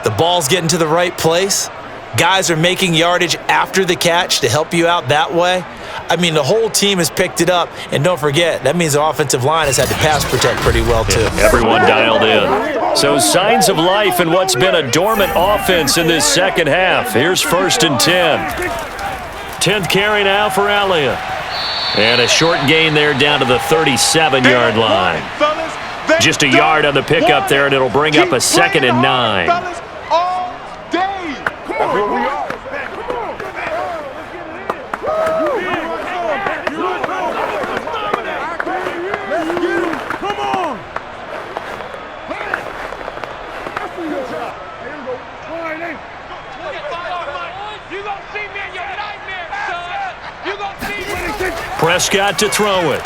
The ball's getting to the right place. Guys are making yardage after the catch to help you out that way. I mean, the whole team has picked it up. And don't forget, that means the offensive line has had to pass protect pretty well, too. Yeah, everyone dialed in. So signs of life in what's been a dormant offense in this second half. Here's 1st and 10. 10th carry now for Elliott. And a short gain there down to the 37-yard line. Just a yard on the pickup there, and it'll bring up a 2nd and 9. Prescott to throw it.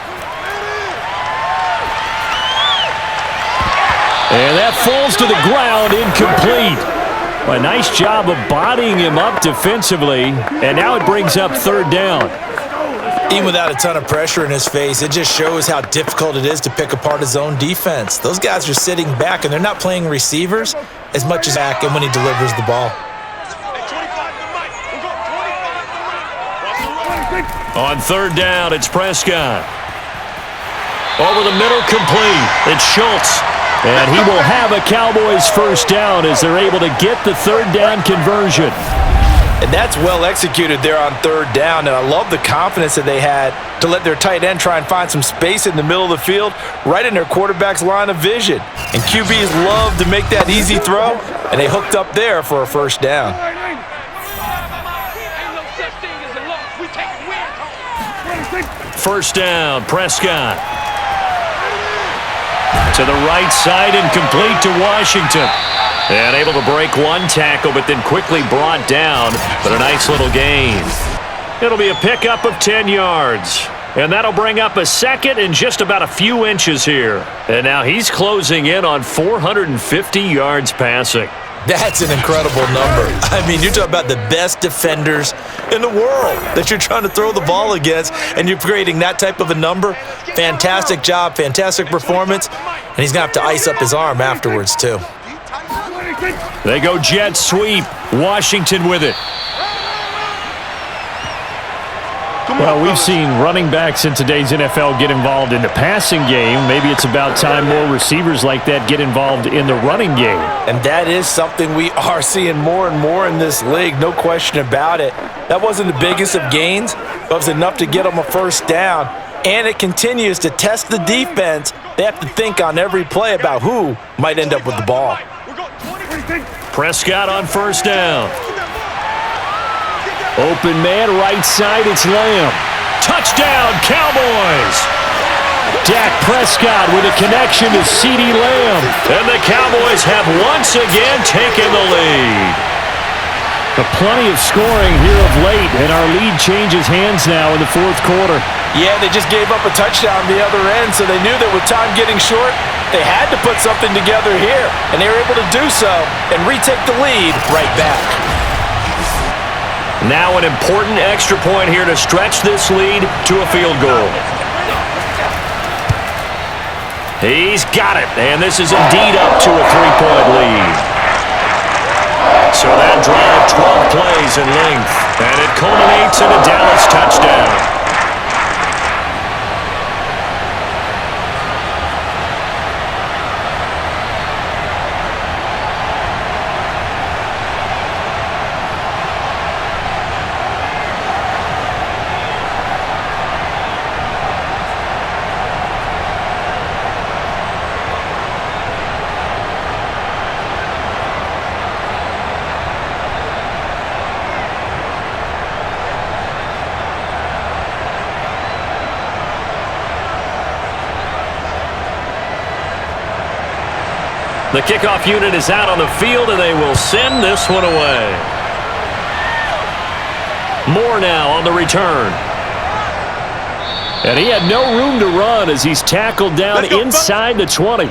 And that falls to the ground, incomplete. A nice job of bodying him up defensively, and now it brings up 3rd down. Even without a ton of pressure in his face, it just shows how difficult it is to pick apart his own defense. Those guys are sitting back, and they're not playing receivers as much as back and when he delivers the ball. On third down, it's Prescott. Over the middle, complete. It's Schultz. And he will have a Cowboys first down as they're able to get the third down conversion. And that's well executed there on third down, and I love the confidence that they had to let their tight end try and find some space in the middle of the field, right in their quarterback's line of vision. And QBs love to make that easy throw, and they hooked up there for a first down. First down, Prescott. To the right side and complete to Washington. And able to break one tackle, but then quickly brought down. But a nice little gain. It'll be a pickup of 10 yards. And that'll bring up a second and just about a few inches here. And now he's closing in on 450 yards passing. That's an incredible number. I mean, you're talking about the best defenders in the world that you're trying to throw the ball against, and you're creating that type of a number. Fantastic job, fantastic performance, and he's going to have to ice up his arm afterwards, too. They go jet sweep. Washington with it. Well, we've seen running backs in today's NFL get involved in the passing game. Maybe it's about time more receivers like that get involved in the running game. And that is something we are seeing more and more in this league, no question about it. That wasn't the biggest of gains, but it was enough to get them a first down. And it continues to test the defense. They have to think on every play about who might end up with the ball. Prescott on first down. Open man, right side, it's Lamb. Touchdown, Cowboys! Dak Prescott with a connection to CeeDee Lamb. And the Cowboys have once again taken the lead. Plenty of scoring here of late, and our lead changes hands now in the fourth quarter. Yeah, they just gave up a touchdown on the other end, so they knew that with time getting short, they had to put something together here, and they were able to do so and retake the lead right back. Now an important extra point here to stretch this lead to a field goal. He's got it, and this is indeed up to a 3-point lead. So that drive, 12 plays in length, and it culminates in a Dallas touchdown. The kickoff unit is out on the field, and they will send this one away. Moore now on the return. And he had no room to run as he's tackled down inside the 20.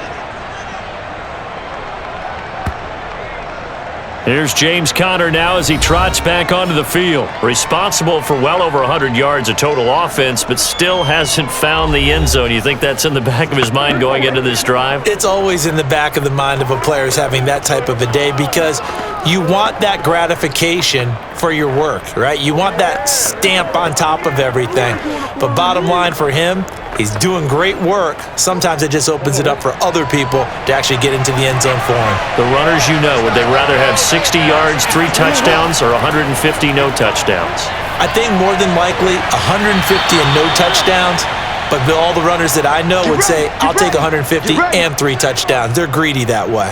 Here's James Conner now as he trots back onto the field. Responsible for well over 100 yards of total offense, but still hasn't found the end zone. You think that's in the back of his mind going into this drive? It's always in the back of the mind of a player who's having that type of a day, because you want that gratification for your work, right? You want that stamp on top of everything. But bottom line for him, he's doing great work. Sometimes it just opens it up for other people to actually get into the end zone for him. The runners, you know, would they rather have 60 yards, 3 touchdowns, or 150 no touchdowns? I think more than likely 150 and no touchdowns, but all the runners that I know would say, I'll take 150 and 3 touchdowns. They're greedy that way.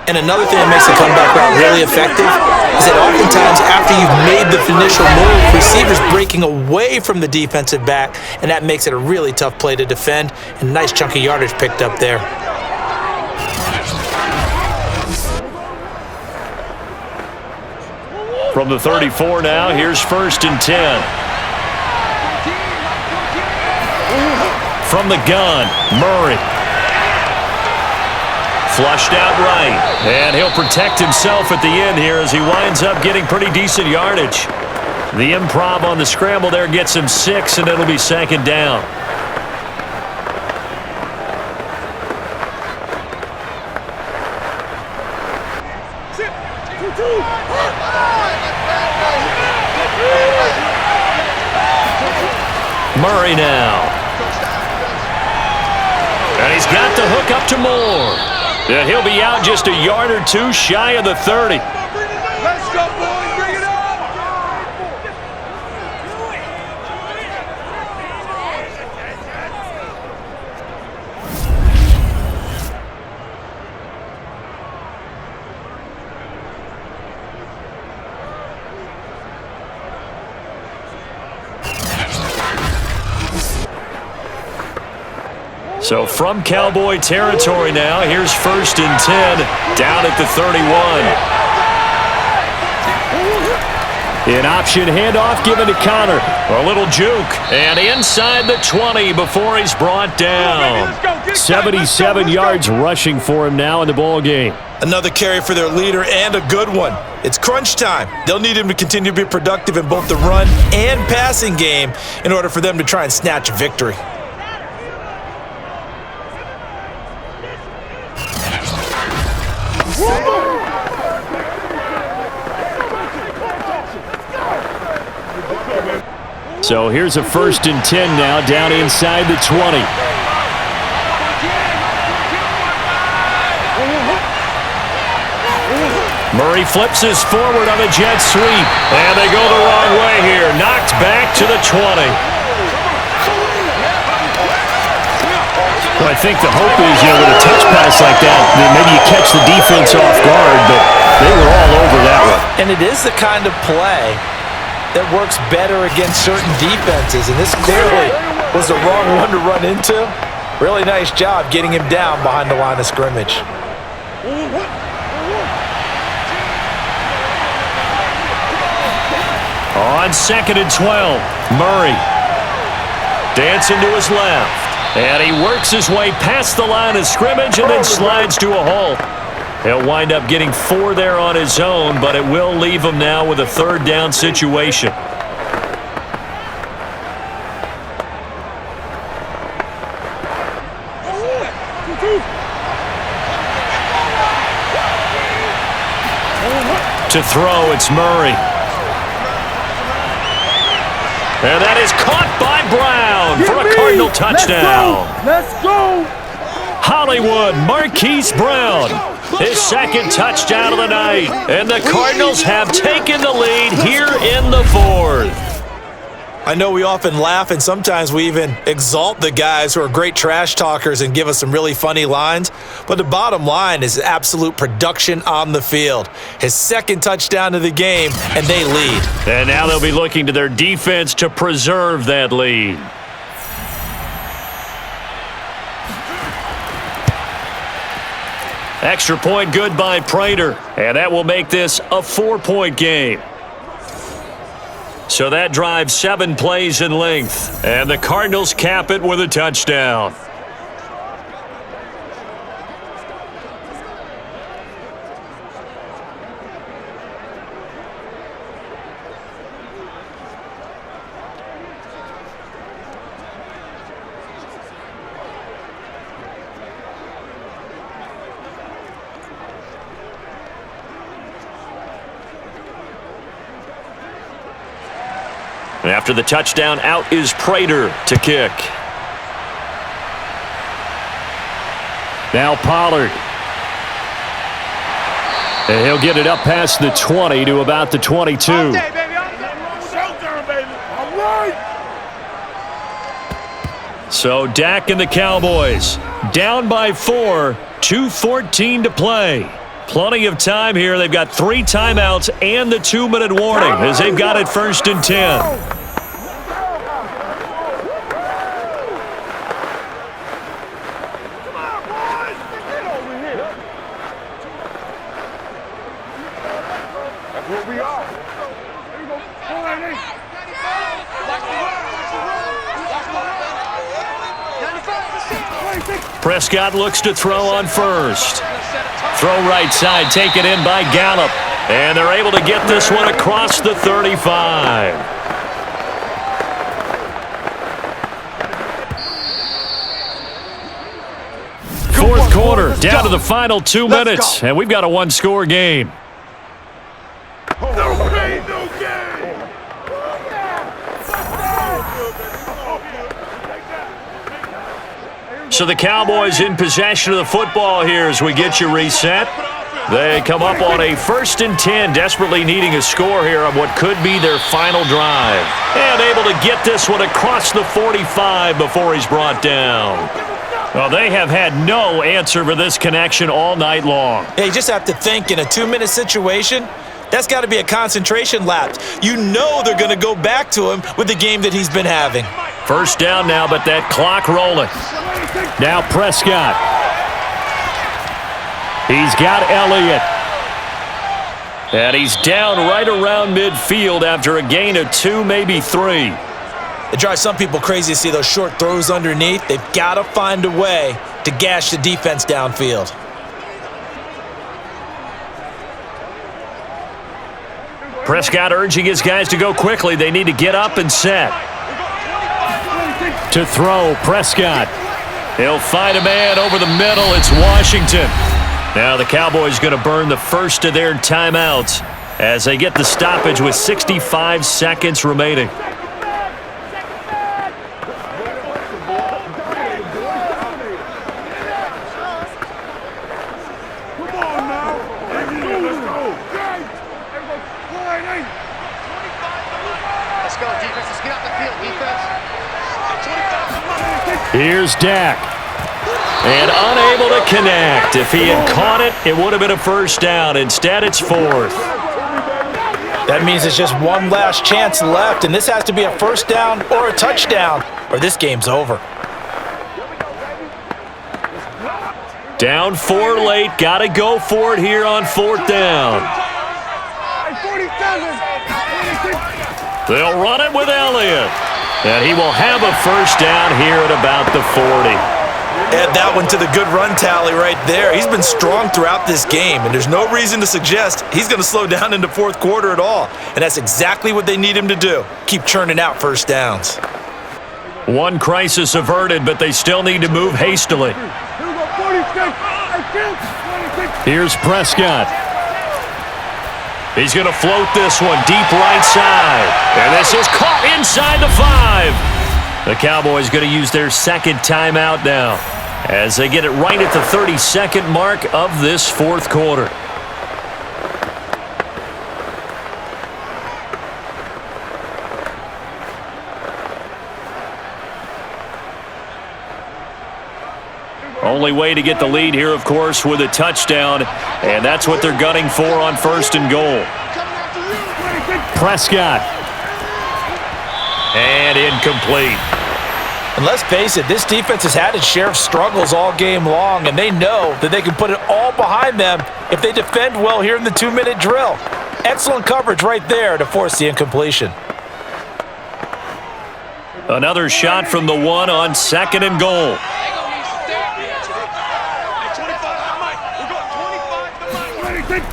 And another thing that makes the comeback route really effective is that oftentimes after you've made the initial move, receivers breaking away from the defensive back, and that makes it a really tough play to defend, and a nice chunk of yardage picked up there. From the 34 now, here's 1st and 10. From the gun, Murray. Flushed out right, and he'll protect himself at the end here as he winds up getting pretty decent yardage. The improv on the scramble there gets him 6, and it'll be second down. Murray now. And he's got the hook up to Moore. And he'll be out just a yard or two shy of the 30. Let's go, boys. Bring it on. So from Cowboy territory now, here's 1st and 10 down at the 31. An option handoff given to Connor. A little juke. And inside the 20 before he's brought down. 77 yards rushing for him now in the ball game. Another carry for their leader and a good one. It's crunch time. They'll need him to continue to be productive in both the run and passing game in order for them to try and snatch a victory. So here's a 1st and 10 now down inside the 20. Murray flips his forward on a jet sweep. And they go the wrong way here. Knocked back to the 20. Well, I think the hope is, with a touch pass like that, maybe you catch the defense off guard, but they were all over that one. And it is the kind of play that works better against certain defenses, and this clearly was the wrong one to run into. Really nice job getting him down behind the line of scrimmage. On 2nd and 12, Murray dancing to his left. And he works his way past the line of scrimmage and then slides to a halt. He'll wind up getting 4 there on his own, but it will leave him now with a 3rd down situation. To throw, it's Murray. And that is caught by Brown for a Cardinal touchdown. Let's go. Hollywood Marquise Brown, his 2nd touchdown of the night. And the Cardinals have taken the lead here in the 4th. I know we often laugh and sometimes we even exalt the guys who are great trash talkers and give us some really funny lines, but the bottom line is absolute production on the field. His 2nd touchdown of the game, and they lead. And now they'll be looking to their defense to preserve that lead. Extra point good by Prater, and that will make this a 4-point game. So that drives 7 plays in length, and the Cardinals cap it with a touchdown. After the touchdown, out is Prater to kick. Now Pollard. And he'll get it up past the 20 to about the 22. All day, baby. Showtime, baby. All right. So Dak and the Cowboys down by 4, 2:14 to play. Plenty of time here. They've got 3 timeouts and the 2-minute warning as they've got it 1st and 10. Prescott looks to throw on 1st. Throw right side, taken in by Gallup. And they're able to get this one across the 35. Fourth quarter, down to the final 2 minutes, and we've got a one-score game. No pain, no gain. So the Cowboys in possession of the football here as we get you reset. They come up on a 1st and 10, desperately needing a score here on what could be their final drive. And able to get this one across the 45 before he's brought down. Well, they have had no answer for this connection all night long. Yeah, you just have to think in a 2-minute situation, that's got to be a concentration lapse. You know they're going to go back to him with the game that he's been having. First down now, but that clock rolling. Now Prescott. He's got Elliott. And he's down right around midfield after a gain of 2, maybe 3. It drives some people crazy to see those short throws underneath. They've got to find a way to gash the defense downfield. Prescott urging his guys to go quickly. They need to get up and set. To throw, Prescott. He'll find a man over the middle. It's Washington. Now the Cowboys going to burn the first of their timeouts as they get the stoppage with 65 seconds remaining. Here's Dak. And unable to connect. If he had caught it, it would have been a first down. Instead, it's 4th. That means it's just one last chance left, and this has to be a first down or a touchdown, or this game's over. Down 4 late. Got to go for it here on 4th down. They'll run it with Elliott. And he will have a first down here at about the 40. Add that one to the good run tally right there. He's been strong throughout this game, and there's no reason to suggest he's going to slow down in the 4th quarter at all. And that's exactly what they need him to do. Keep churning out first downs. One crisis averted, but they still need to move hastily. Here's Prescott. He's going to float this one deep right side. And this is caught inside the 5. The Cowboys going to use their second timeout now as they get it right at the 32nd mark of this 4th quarter. Only way to get the lead here, of course, with a touchdown, and that's what they're gunning for on 1st and goal. Prescott. And incomplete. And let's face it, this defense has had its share of struggles all game long, and they know that they can put it all behind them if they defend well here in the 2-minute drill. Excellent coverage right there to force the incompletion. Another shot from the 1 on 2nd and goal.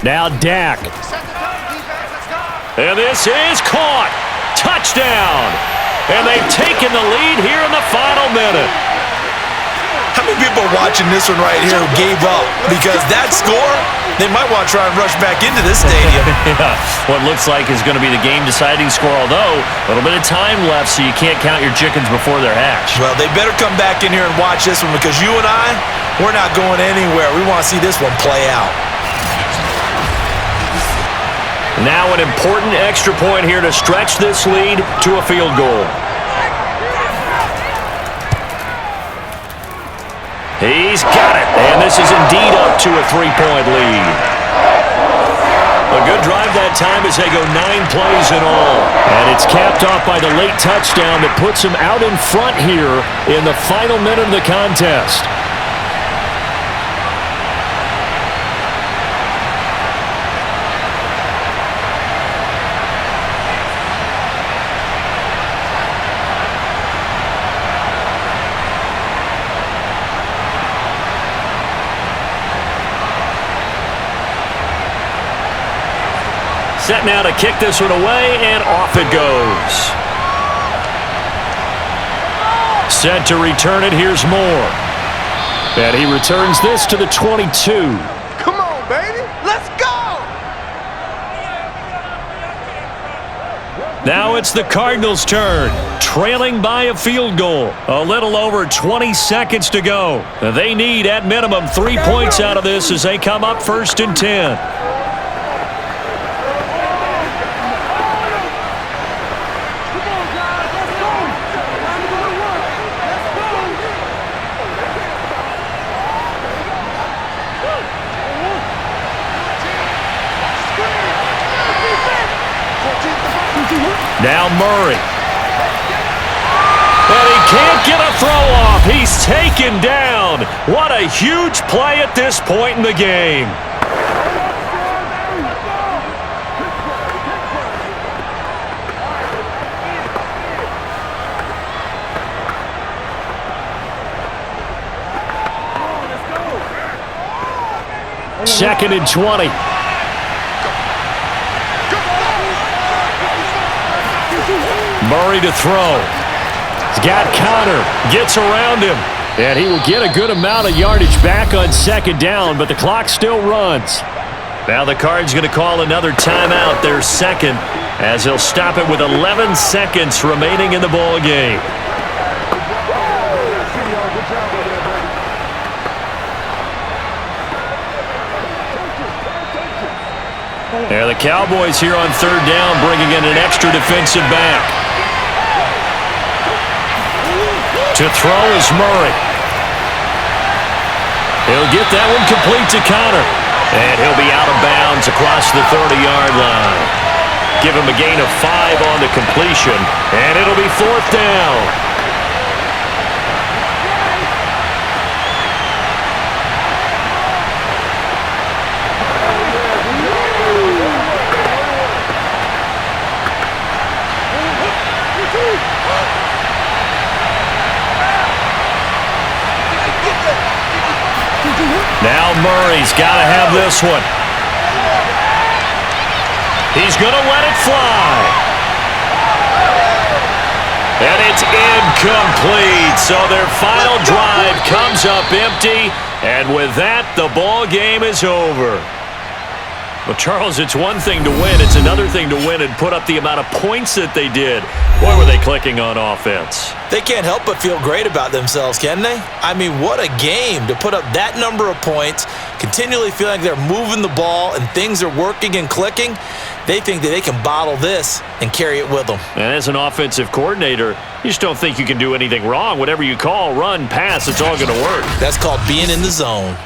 Now Dak. And this is caught. Touchdown. And they've taken the lead here in the final minute. How many people are watching this one right here who gave up? Because that score, they might want to try and rush back into this stadium. Yeah, what looks like is going to be the game-deciding score, although a little bit of time left, so you can't count your chickens before they're hatched. Well, they better come back in here and watch this one because you and I, we're not going anywhere. We want to see this one play out. Now an important extra point here to stretch this lead to a field goal. He's got it, and this is indeed up to a 3-point lead. A good drive that time as they go 9 plays in all. And it's capped off by the late touchdown that puts them out in front here in the final minute of the contest. Set now to kick this one away, and off it goes. Set to return it. Here's Moore. And he returns this to the 22. Come on, baby. Let's go. Now it's the Cardinals' turn, trailing by a field goal. A little over 20 seconds to go. They need, at minimum, 3 points out of this as they come up 1st and 10. Now Murray. And he can't get a throw off. He's taken down. What a huge play at this point in the game. Second and 20. Murray to throw. He's got Connor. Gets around him. And he will get a good amount of yardage back on 2nd down, but the clock still runs. Now the Cards going to call another timeout, their 2nd, as he'll stop it with 11 seconds remaining in the ball game. Yeah, the Cowboys here on 3rd down, bringing in an extra defensive back. To throw is Murray. He'll get that one complete to Connor. And he'll be out of bounds across the 30-yard line. Give him a gain of 5 on the completion, and it'll be 4th down. Now Murray's got to have this one. He's going to let it fly. And it's incomplete. So their final drive comes up empty. And with that, the ball game is over. Well, Charles, it's one thing to win. It's another thing to win and put up the amount of points that they did. Boy, were they clicking on offense. They can't help but feel great about themselves, can they? I mean, what a game to put up that number of points, continually feeling like they're moving the ball and things are working and clicking. They think that they can bottle this and carry it with them. And as an offensive coordinator, you just don't think you can do anything wrong. Whatever you call, run, pass, it's all going to work. That's called being in the zone.